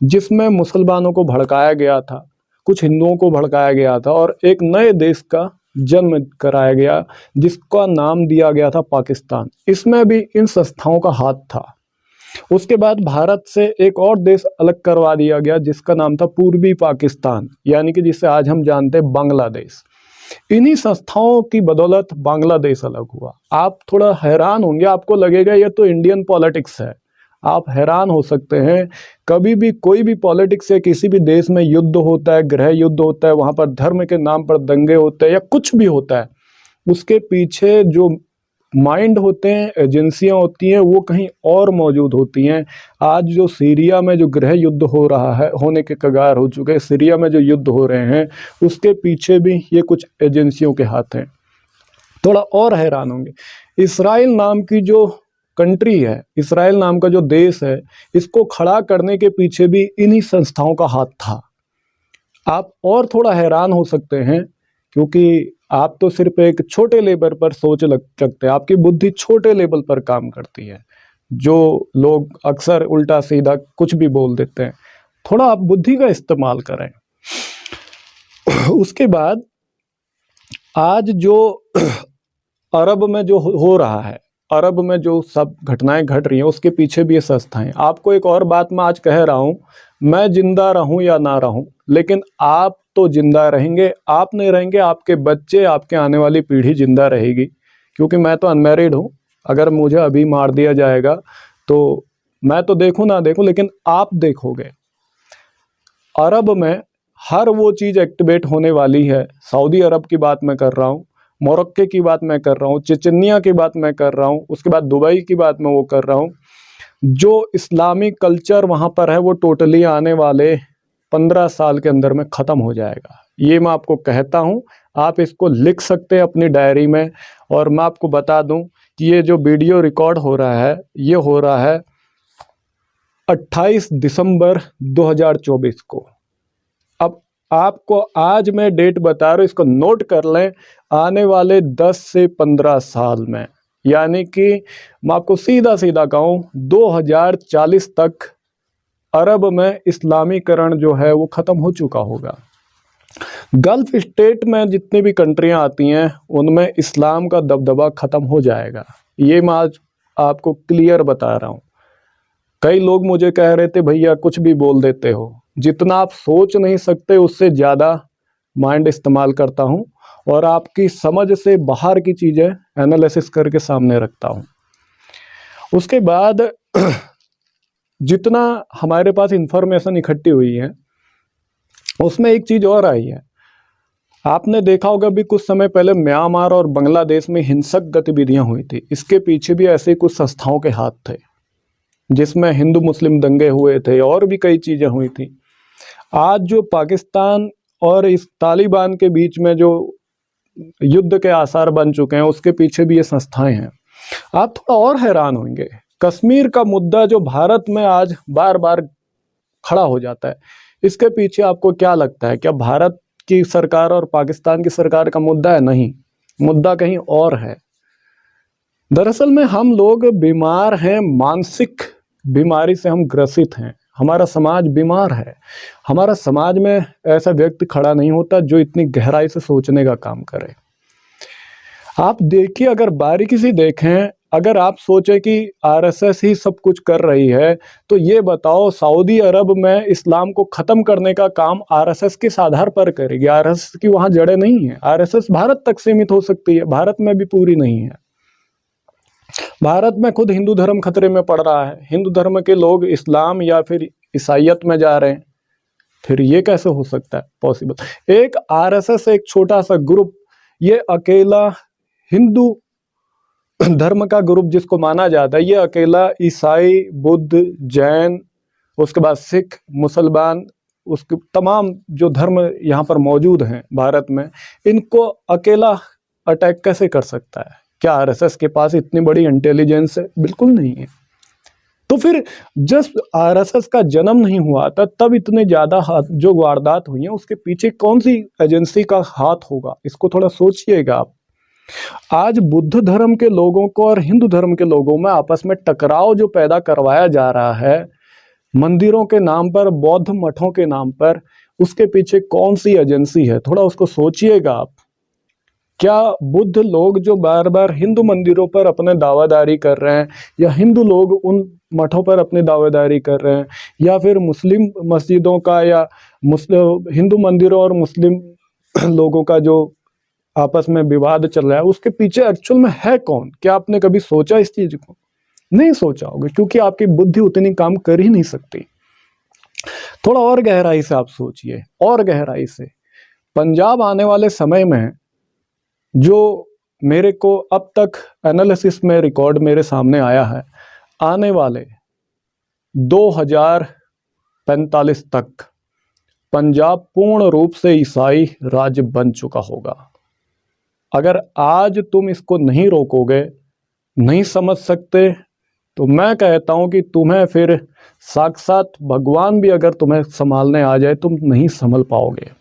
जिसमें मुसलमानों को भड़काया गया था, कुछ हिंदुओं को भड़काया गया था और एक नए देश का जन्म कराया गया जिसका नाम दिया गया था पाकिस्तान। इसमें भी इन संस्थाओं का हाथ था। उसके बाद भारत से एक और देश अलग करवा दिया गया जिसका नाम था पूर्वी पाकिस्तान, यानी कि जिसे आज हम जानते हैं बांग्लादेश। इन्हीं संस्थाओं की बदौलत बांग्लादेश अलग हुआ। आप थोड़ा हैरान होंगे, आपको लगेगा ये तो इंडियन पॉलिटिक्स है। आप हैरान हो सकते हैं, कभी भी कोई भी पॉलिटिक्स से किसी भी देश में युद्ध होता है, गृह युद्ध होता है, वहाँ पर धर्म के नाम पर दंगे होते हैं या कुछ भी होता है, उसके पीछे जो माइंड होते हैं, एजेंसियां होती हैं, वो कहीं और मौजूद होती हैं। आज जो सीरिया में जो गृह युद्ध हो रहा है, होने के कगार हो चुके हैं, सीरिया में जो युद्ध हो रहे हैं, उसके पीछे भी ये कुछ एजेंसियों के हाथ हैं। थोड़ा और हैरान होंगे, इसराइल नाम की जो कंट्री है, इसराइल नाम का जो देश है, इसको खड़ा करने के पीछे भी इन्हीं संस्थाओं का हाथ था। आप और थोड़ा हैरान हो सकते हैं, क्योंकि आप तो सिर्फ एक छोटे लेवल पर सोच सकते हैं, आपकी बुद्धि छोटे लेवल पर काम करती है। जो लोग अक्सर उल्टा सीधा कुछ भी बोल देते हैं, थोड़ा आप बुद्धि का इस्तेमाल करें। उसके बाद आज जो अरब में जो हो रहा है, अरब में जो सब घटनाएं घट रही हैं, उसके पीछे भी ये संस्थाएं। आपको एक और बात मैं आज कह रहा हूं, मैं जिंदा रहूं या ना रहूं, लेकिन आप तो जिंदा रहेंगे। आप नहीं रहेंगे, आपके बच्चे, आपके आने वाली पीढ़ी जिंदा रहेगी, क्योंकि मैं तो अनमैरिड हूं। अगर मुझे अभी मार दिया जाएगा तो मैं तो देखूं ना देखूं, लेकिन आप देखोगे। अरब में हर वो चीज़ एक्टिवेट होने वाली है। सऊदी अरब की बात मैं कर रहा हूँ, मोरक्को की बात मैं कर रहा हूँ, चेचनिया की बात मैं कर रहा हूँ, उसके बाद दुबई की बात मैं वो कर रहा हूँ। जो इस्लामिक कल्चर वहाँ पर है वो टोटली आने वाले 15 साल के अंदर में ख़त्म हो जाएगा। ये मैं आपको कहता हूँ, आप इसको लिख सकते हैं अपनी डायरी में। और मैं आपको बता दूँ कि ये जो वीडियो रिकॉर्ड हो रहा है, ये हो रहा है 28 दिसंबर 2024 को। अब आपको आज मैं डेट बता रहा हूँ, इसको नोट कर लें। आने वाले 10 से 15 साल में, यानी कि मैं आपको सीधा सीधा कहूँ 2040 तक अरब में इस्लामीकरण जो है वो ख़त्म हो चुका होगा। गल्फ स्टेट में जितनी भी कंट्रियां आती हैं उनमें इस्लाम का दबदबा ख़त्म हो जाएगा। ये मैं आज आपको क्लियर बता रहा हूँ। कई लोग मुझे कह रहे थे भैया कुछ भी बोल देते हो, जितना आप सोच नहीं सकते उससे ज़्यादा माइंड इस्तेमाल करता हूँ और आपकी समझ से बाहर की चीज़ें एनालिसिस करके सामने रखता हूँ। उसके बाद जितना हमारे पास इंफॉर्मेशन इकट्ठी हुई है उसमें एक चीज़ और आई है। आपने देखा होगा भी कुछ समय पहले म्यांमार और बांग्लादेश में हिंसक गतिविधियां हुई थी। इसके पीछे भी ऐसे कुछ संस्थाओं के हाथ थे जिसमें हिंदू मुस्लिम दंगे हुए थे और भी कई चीज़ें हुई थी। आज जो पाकिस्तान और इस तालिबान के बीच में जो युद्ध के आसार बन चुके हैं उसके पीछे भी ये संस्थाएं हैं। आप थोड़ा और हैरान होंगे, कश्मीर का मुद्दा जो भारत में आज बार बार खड़ा हो जाता है, इसके पीछे आपको क्या लगता है? क्या भारत की सरकार और पाकिस्तान की सरकार का मुद्दा है? नहीं, मुद्दा कहीं और है। दरअसल में हम लोग बीमार हैं, मानसिक बीमारी से हम ग्रसित हैं। हमारा समाज बीमार है। हमारा समाज में ऐसा व्यक्ति खड़ा नहीं होता जो इतनी गहराई से सोचने का काम करे। आप देखिए, अगर बारीकी से देखें, अगर आप सोचें कि आरएसएस ही सब कुछ कर रही है तो ये बताओ सऊदी अरब में इस्लाम को ख़त्म करने का काम आरएसएस किस आधार पर करेगी? आरएसएस की वहाँ जड़ें नहीं है। आरएसएस भारत तक सीमित हो सकती है, भारत में भी पूरी नहीं है। भारत में खुद हिंदू धर्म खतरे में पड़ रहा है। हिंदू धर्म के लोग इस्लाम या फिर ईसाइयत में जा रहे हैं। फिर ये कैसे हो सकता है पॉसिबल? एक आरएसएस एक छोटा सा ग्रुप, ये अकेला हिंदू धर्म का ग्रुप जिसको माना जाता है, ये अकेला ईसाई, बुद्ध, जैन, उसके बाद सिख, मुसलमान, उसके तमाम जो धर्म यहाँ पर मौजूद हैं भारत में, इनको अकेला अटैक कैसे कर सकता है? क्या आरएसएस के पास इतनी बड़ी इंटेलिजेंस है? बिल्कुल नहीं है। तो फिर जब आरएसएस का जन्म नहीं हुआ था तब इतने ज़्यादा जो वारदात हुई हैं उसके पीछे कौन सी एजेंसी का हाथ होगा? इसको थोड़ा सोचिएगा आप। आज बुद्ध धर्म के लोगों को और हिंदू धर्म के लोगों में आपस में टकराव जो पैदा करवाया जा रहा है मंदिरों के नाम पर, बौद्ध मठों के नाम पर, उसके पीछे कौन सी एजेंसी है? थोड़ा उसको सोचिएगा आप। क्या बुद्ध लोग जो बार बार हिंदू मंदिरों पर अपने दावेदारी कर रहे हैं, या हिंदू लोग उन मठों पर अपनी दावेदारी कर रहे हैं, या फिर मुस्लिम मस्जिदों का या मुस्लिम हिंदू मंदिरों और मुस्लिम लोगों का जो आपस में विवाद चल रहा है, उसके पीछे एक्चुअल में है कौन? क्या आपने कभी सोचा इस चीज को? नहीं सोचा होगा, क्योंकि आपकी बुद्धि उतनी काम कर ही नहीं सकती। थोड़ा और गहराई से आप सोचिए, और गहराई से। पंजाब आने वाले समय में जो मेरे को अब तक एनालिसिस में रिकॉर्ड मेरे सामने आया है, आने वाले 2045 तक पंजाब पूर्ण रूप से ईसाई राज्य बन चुका होगा। अगर आज तुम इसको नहीं रोकोगे, नहीं समझ सकते, तो मैं कहता हूं कि तुम्हें फिर साक्षात भगवान भी अगर तुम्हें संभालने आ जाए तुम नहीं संभल पाओगे।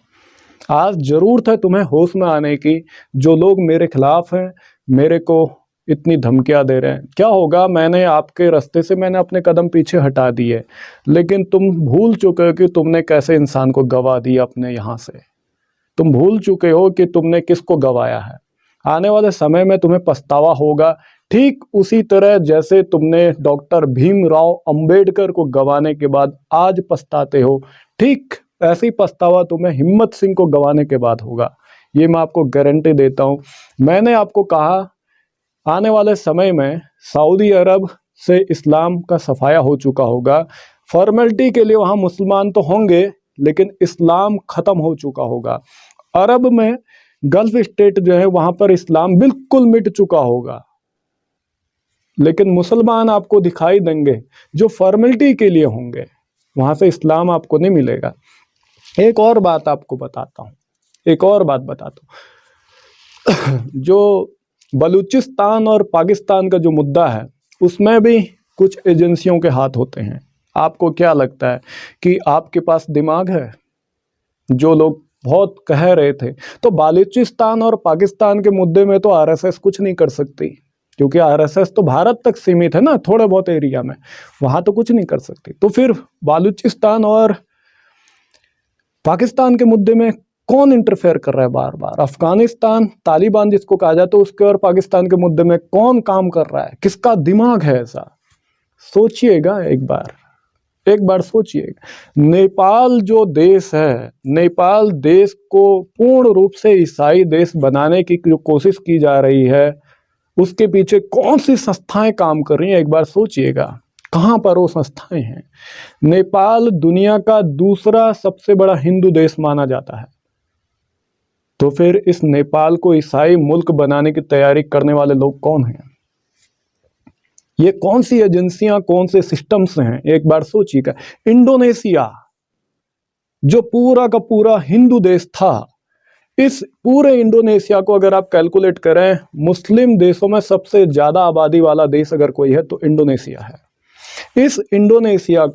आज जरूरत है तुम्हें होश में आने की। जो लोग मेरे खिलाफ हैं, मेरे को इतनी धमकियां दे रहे हैं, क्या होगा? मैंने आपके रास्ते से मैंने अपने कदम पीछे हटा दिए, लेकिन तुम भूल चुके हो कि तुमने कैसे इंसान को गवा दिया अपने यहाँ से। तुम भूल चुके हो कि तुमने किसको गवाया है। आने वाले समय में तुम्हें पछतावा होगा, ठीक उसी तरह जैसे तुमने डॉक्टर भीमराव अंबेडकर को गंवाने के बाद आज पछताते हो, ठीक ऐसे ही पछतावा तुम्हें हिम्मत सिंह को गंवाने के बाद होगा। ये मैं आपको गारंटी देता हूँ। मैंने आपको कहा आने वाले समय में सऊदी अरब से इस्लाम का सफाया हो चुका होगा। फॉर्मेलिटी के लिए वहाँ मुसलमान तो होंगे, लेकिन इस्लाम खत्म हो चुका होगा। अरब में गल्फ स्टेट जो है वहाँ पर इस्लाम बिल्कुल मिट चुका होगा, लेकिन मुसलमान आपको दिखाई देंगे जो फॉर्मेलिटी के लिए होंगे। वहाँ से इस्लाम आपको नहीं मिलेगा। एक और बात आपको बताता हूँ, एक और बात बताता हूँ। जो बलूचिस्तान और पाकिस्तान का जो मुद्दा है उसमें भी कुछ एजेंसियों के हाथ होते हैं। आपको क्या लगता है कि आपके पास दिमाग है? जो लोग बहुत कह रहे थे, तो बलूचिस्तान और पाकिस्तान के मुद्दे में तो आरएसएस कुछ नहीं कर सकती। क्योंकि आरएसएस तो भारत तक सीमित है ना, थोड़े बहुत एरिया में, वहां तो कुछ नहीं कर सकती। तो फिर बालूचिस्तान और पाकिस्तान के मुद्दे में कौन इंटरफेयर कर रहा है बार बार? अफगानिस्तान, तालिबान जिसको कहा जाता है, उसके और पाकिस्तान के मुद्दे में कौन काम कर रहा है? किसका दिमाग है ऐसा? सोचिएगा एक बार सोचिएगा। नेपाल जो देश है, नेपाल देश को पूर्ण रूप से ईसाई देश बनाने की जो कोशिश की जा रही है, उसके पीछे कौन सी संस्थाएं काम कर रही हैं? एक बार सोचिएगा, कहां पर वो संस्थाएं हैं? नेपाल दुनिया का दूसरा सबसे बड़ा हिंदू देश माना जाता है। तो फिर इस नेपाल को ईसाई मुल्क बनाने की तैयारी करने वाले लोग कौन हैं? ये कौन सी एजेंसियां, कौन से सिस्टम्स हैं? एक बार सोचिएगा। इंडोनेशिया जो पूरा का पूरा हिंदू देश था, इस पूरे इंडोनेशिया को अगर आप कैलकुलेट करें, मुस्लिम देशों में सबसे ज्यादा आबादी वाला देश अगर कोई है तो इंडोनेशिया है। इस इंडोनेशिया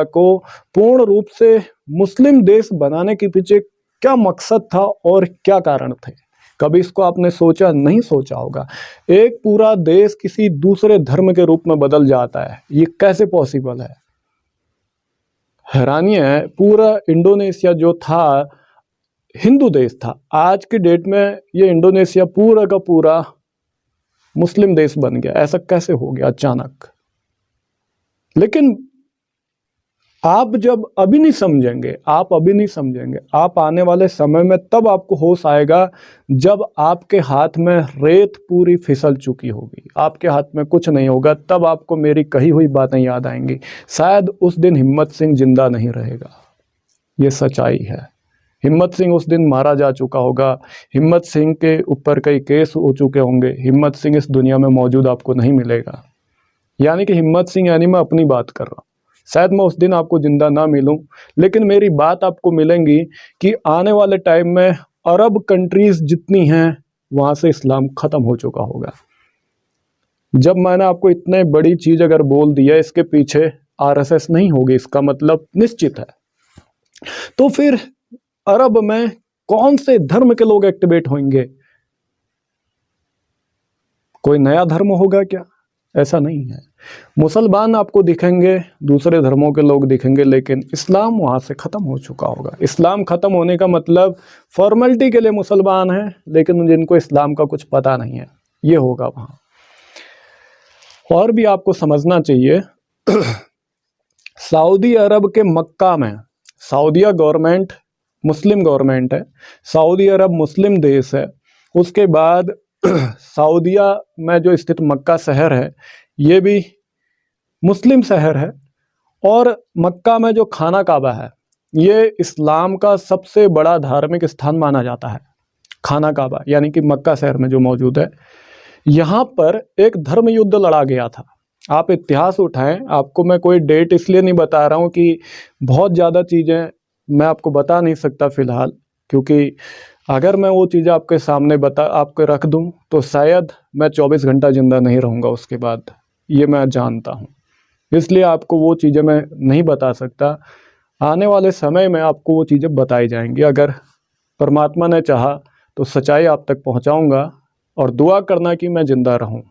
को पूर्ण रूप से मुस्लिम देश बनाने के पीछे क्या मकसद था और क्या कारण थे? कभी इसको आपने सोचा? नहीं सोचा होगा। एक पूरा देश किसी दूसरे धर्म के रूप में बदल जाता है, ये कैसे पॉसिबल है? हैरानी है। पूरा इंडोनेशिया जो था हिंदू देश था, आज की डेट में ये इंडोनेशिया पूरा का पूरा मुस्लिम देश बन गया। ऐसा कैसे हो गया अचानक? लेकिन आप जब अभी नहीं समझेंगे, आप आने वाले समय में तब आपको होश आएगा जब आपके हाथ में रेत पूरी फिसल चुकी होगी, आपके हाथ में कुछ नहीं होगा, तब आपको मेरी कही हुई बातें याद आएंगी। शायद उस दिन हिम्मत सिंह जिंदा नहीं रहेगा, ये सच्चाई है। हिम्मत सिंह उस दिन मारा जा चुका होगा, हिम्मत सिंह के ऊपर कई केस हो चुके होंगे, हिम्मत सिंह इस दुनिया में मौजूद आपको नहीं मिलेगा। यानी कि हिम्मत सिंह, यानी मैं अपनी बात कर रहा हूँ, शायद मैं उस दिन आपको जिंदा ना मिलूं, लेकिन मेरी बात आपको मिलेंगी कि आने वाले टाइम में अरब कंट्रीज जितनी हैं वहां से इस्लाम खत्म हो चुका होगा। जब मैंने आपको इतने बड़ी चीज अगर बोल दिया, इसके पीछे आरएसएस नहीं होगी, इसका मतलब निश्चित है। तो फिर अरब में कौन से धर्म के लोग एक्टिवेट होंगे? कोई नया धर्म होगा क्या? ऐसा नहीं है। मुसलमान आपको दिखेंगे, दूसरे धर्मों के लोग दिखेंगे, लेकिन इस्लाम वहां से खत्म हो चुका होगा। इस्लाम खत्म होने का मतलब फॉर्मेलिटी के लिए मुसलमान हैं, लेकिन जिनको इस्लाम का कुछ पता नहीं है, ये होगा वहां। और भी आपको समझना चाहिए, सऊदी अरब के मक्का में, सऊदीया गवर्नमेंट मुस्लिम गवर्नमेंट है, सऊदी अरब मुस्लिम देश है। उसके बाद सऊदीया में जो स्थित मक्का शहर है, ये भी मुस्लिम शहर है। और मक्का में जो खाना काबा है, ये इस्लाम का सबसे बड़ा धार्मिक स्थान माना जाता है। खाना काबा यानी कि मक्का शहर में जो मौजूद है, यहाँ पर एक धर्म युद्ध लड़ा गया था। आप इतिहास उठाएं, आपको मैं कोई डेट इसलिए नहीं बता रहा हूँ कि बहुत ज़्यादा चीज़ें मैं आपको बता नहीं सकता फ़िलहाल, क्योंकि अगर मैं वो चीज़ें आपके सामने आपको रख दूं तो शायद मैं 24 घंटा जिंदा नहीं रहूँगा उसके बाद, ये मैं जानता हूँ। इसलिए आपको वो चीज़ें मैं नहीं बता सकता। आने वाले समय में आपको वो चीज़ें बताई जाएंगी। अगर परमात्मा ने चाहा तो सच्चाई आप तक पहुँचाऊँगा, और दुआ करना कि मैं जिंदा रहूँ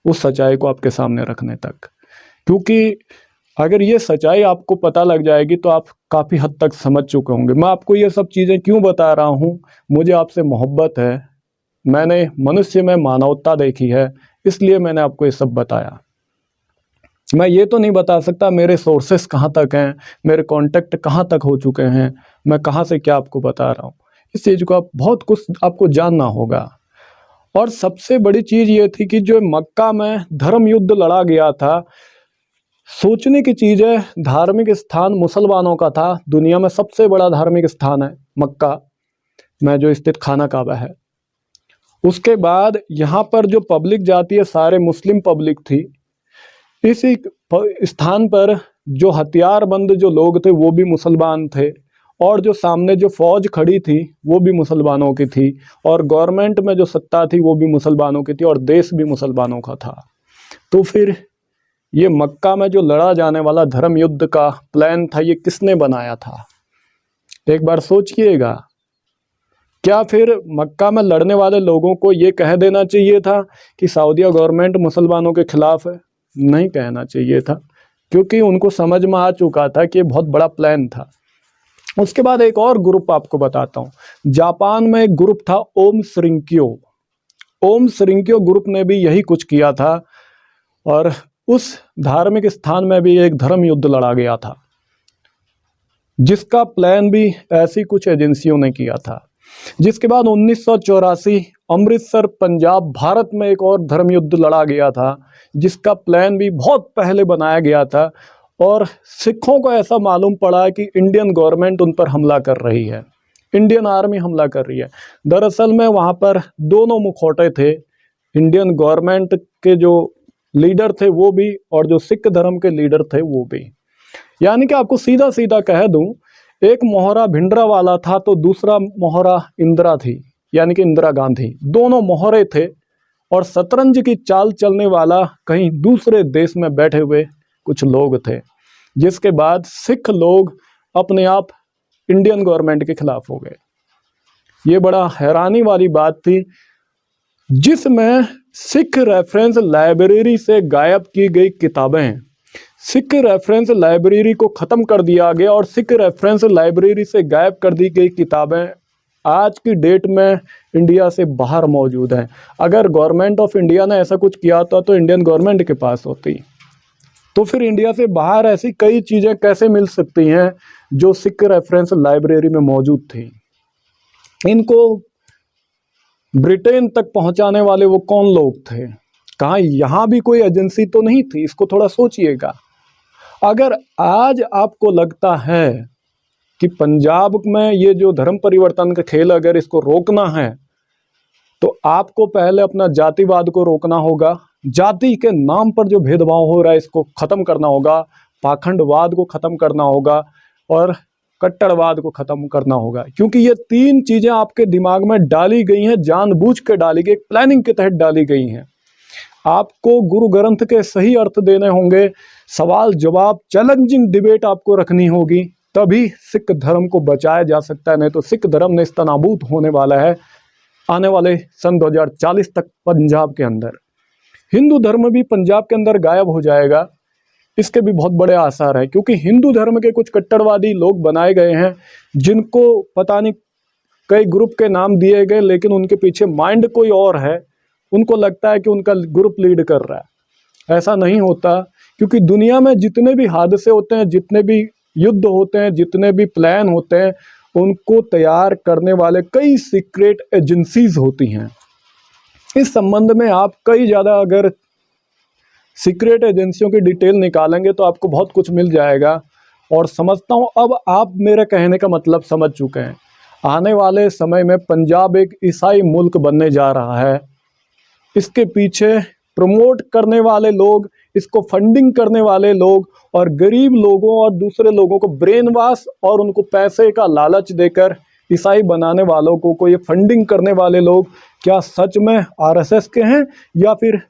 उस सच्चाई को आपके सामने रखने तक। क्योंकि अगर ये सच्चाई आपको पता लग जाएगी तो आप काफ़ी हद तक समझ चुके होंगे। मैं आपको ये सब चीज़ें क्यों बता रहा हूँ? मुझे आपसे मोहब्बत है, मैंने मनुष्य में मानवता देखी है, इसलिए मैंने आपको ये सब बताया। मैं ये तो नहीं बता सकता मेरे सोर्सेस कहाँ तक हैं, मेरे कॉन्टेक्ट कहाँ तक हो चुके हैं, मैं कहाँ से क्या आपको बता रहा हूँ। इस चीज़ को आप बहुत कुछ आपको जानना होगा। और सबसे बड़ी चीज़ ये थी कि जो मक्का में धर्म युद्ध लड़ा गया था, सोचने की चीज़ है, धार्मिक स्थान मुसलमानों का था, दुनिया में सबसे बड़ा धार्मिक स्थान है मक्का में जो स्थित खाना काबा है। उसके बाद यहाँ पर जो पब्लिक जाती है, सारे मुस्लिम पब्लिक थी। इसी स्थान पर जो हथियारबंद जो लोग थे वो भी मुसलमान थे, और जो सामने जो फौज खड़ी थी वो भी मुसलमानों की थी, और गवर्नमेंट में जो सत्ता थी वो भी मुसलमानों की थी, और देश भी मुसलमानों का था। तो फिर ये मक्का में जो लड़ा जाने वाला धर्म युद्ध का प्लान था, ये किसने बनाया था? एक बार सोचिएगा। क्या फिर मक्का में लड़ने वाले लोगों को ये कह देना चाहिए था कि सऊदीया गवर्नमेंट मुसलमानों के खिलाफ है? नहीं कहना चाहिए था, क्योंकि उनको समझ में आ चुका था कि ये बहुत बड़ा प्लान था। उसके बाद एक और ग्रुप आपको बताता हूँ। जापान में एक ग्रुप था ओम श्रिंक्यो। ओम श्रिंक्यो ग्रुप ने भी यही कुछ किया था और उस धार्मिक स्थान में भी एक धर्म युद्ध लड़ा गया था, जिसका प्लान भी ऐसी कुछ एजेंसियों ने किया था। जिसके बाद 1984 अमृतसर पंजाब भारत में एक और धर्म युद्ध लड़ा गया था, जिसका प्लान भी बहुत पहले बनाया गया था और सिखों को ऐसा मालूम पड़ा कि इंडियन गवर्नमेंट उन पर हमला कर रही है, इंडियन आर्मी हमला कर रही है। दरअसल में वहाँ पर दोनों मुखौटे थे, इंडियन गवर्नमेंट के जो लीडर थे वो भी और जो सिख धर्म के लीडर थे वो भी। यानी कि आपको सीधा सीधा कह दूं, एक मोहरा भिंडरावाला था तो दूसरा मोहरा इंदिरा थी, यानी कि इंदिरा गांधी। दोनों मोहरे थे और शतरंज की चाल चलने वाला कहीं दूसरे देश में बैठे हुए कुछ लोग थे, जिसके बाद सिख लोग अपने आप इंडियन गवर्नमेंट के खिलाफ हो गए। ये बड़ा हैरानी वाली बात थी, जिसमें सिख रेफरेंस लाइब्रेरी से गायब की गई किताबें, सिख रेफरेंस लाइब्रेरी को ख़त्म कर दिया गया और सिख रेफरेंस लाइब्रेरी से गायब कर दी गई किताबें आज की डेट में इंडिया से बाहर मौजूद हैं। अगर गवर्नमेंट ऑफ इंडिया ने ऐसा कुछ किया होता तो इंडियन गवर्नमेंट के पास होती, तो फिर इंडिया से बाहर ऐसी कई चीज़ें कैसे मिल सकती हैं जो सिख रेफरेंस लाइब्रेरी में मौजूद थी। इनको ब्रिटेन तक पहुंचाने वाले वो कौन लोग थे? कहाँ यहाँ भी कोई एजेंसी तो नहीं थी? इसको थोड़ा सोचिएगा। अगर आज आपको लगता है कि पंजाब में ये जो धर्म परिवर्तन का खेल अगर इसको रोकना है तो आपको पहले अपना जातिवाद को रोकना होगा, जाति के नाम पर जो भेदभाव हो रहा है इसको ख़त्म करना होगा, पाखंडवाद को ख़त्म करना होगा और कट्टरवाद को ख़त्म करना होगा। क्योंकि ये तीन चीज़ें आपके दिमाग में डाली गई हैं, जानबूझ के डाली गई, प्लानिंग के तहत डाली गई हैं। आपको गुरु ग्रंथ के सही अर्थ देने होंगे, सवाल जवाब चैलेंजिंग डिबेट आपको रखनी होगी, तभी सिख धर्म को बचाया जा सकता है। नहीं तो सिख धर्म नेस्तनाबूद होने वाला है आने वाले सन 2040 तक पंजाब के अंदर। हिंदू धर्म भी पंजाब के अंदर गायब हो जाएगा, इसके भी बहुत बड़े आसार हैं, क्योंकि हिंदू धर्म के कुछ कट्टरवादी लोग बनाए गए हैं जिनको पता नहीं कई ग्रुप के नाम दिए गए, लेकिन उनके पीछे माइंड कोई और है। उनको लगता है कि उनका ग्रुप लीड कर रहा है। ऐसा नहीं होता, क्योंकि दुनिया में जितने भी हादसे होते हैं, जितने भी युद्ध होते हैं, जितने भी प्लान होते हैं, उनको तैयार करने वाले कई सीक्रेट एजेंसीज होती हैं। इस संबंध में आप कई ज़्यादा अगर सीक्रेट एजेंसियों की डिटेल निकालेंगे तो आपको बहुत कुछ मिल जाएगा। और समझता हूँ अब आप मेरे कहने का मतलब समझ चुके हैं। आने वाले समय में पंजाब एक ईसाई मुल्क बनने जा रहा है। इसके पीछे प्रमोट करने वाले लोग, इसको फंडिंग करने वाले लोग और गरीब लोगों और दूसरे लोगों को ब्रेन वॉश और उनको पैसे का लालच देकर ईसाई बनाने वालों को ये फंडिंग करने वाले लोग क्या सच में आरएसएस के हैं या फिर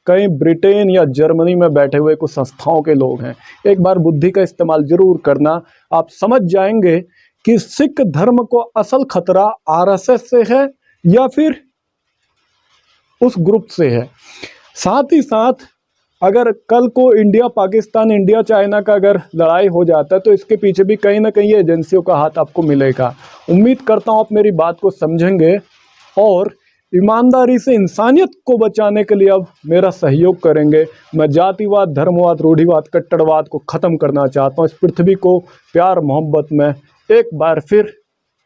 कहीं ब्रिटेन या जर्मनी में बैठे हुए कुछ संस्थाओं के लोग हैं? एक बार बुद्धि का इस्तेमाल जरूर करना, आप समझ जाएंगे कि सिख धर्म को असल खतरा आरएसएस से है या फिर उस ग्रुप से है। साथ ही साथ अगर कल को इंडिया पाकिस्तान, इंडिया चाइना का अगर लड़ाई हो जाता है तो इसके पीछे भी कहीं ना कहीं एजेंसियों का हाथ आपको मिलेगा। उम्मीद करता हूँ आप मेरी बात को समझेंगे और ईमानदारी से इंसानियत को बचाने के लिए अब मेरा सहयोग करेंगे। मैं जातिवाद, धर्मवाद, रूढ़िवाद, कट्टरवाद को ख़त्म करना चाहता हूँ। इस पृथ्वी को प्यार मोहब्बत में एक बार फिर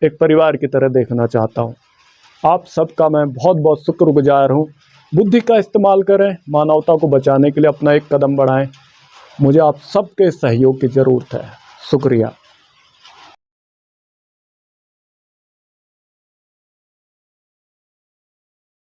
एक परिवार की तरह देखना चाहता हूँ। आप सबका मैं बहुत बहुत शुक्रगुजार हूँ। बुद्धि का इस्तेमाल करें, मानवता को बचाने के लिए अपना एक कदम बढ़ाएं। मुझे आप सबके सहयोग की ज़रूरत है। शुक्रिया।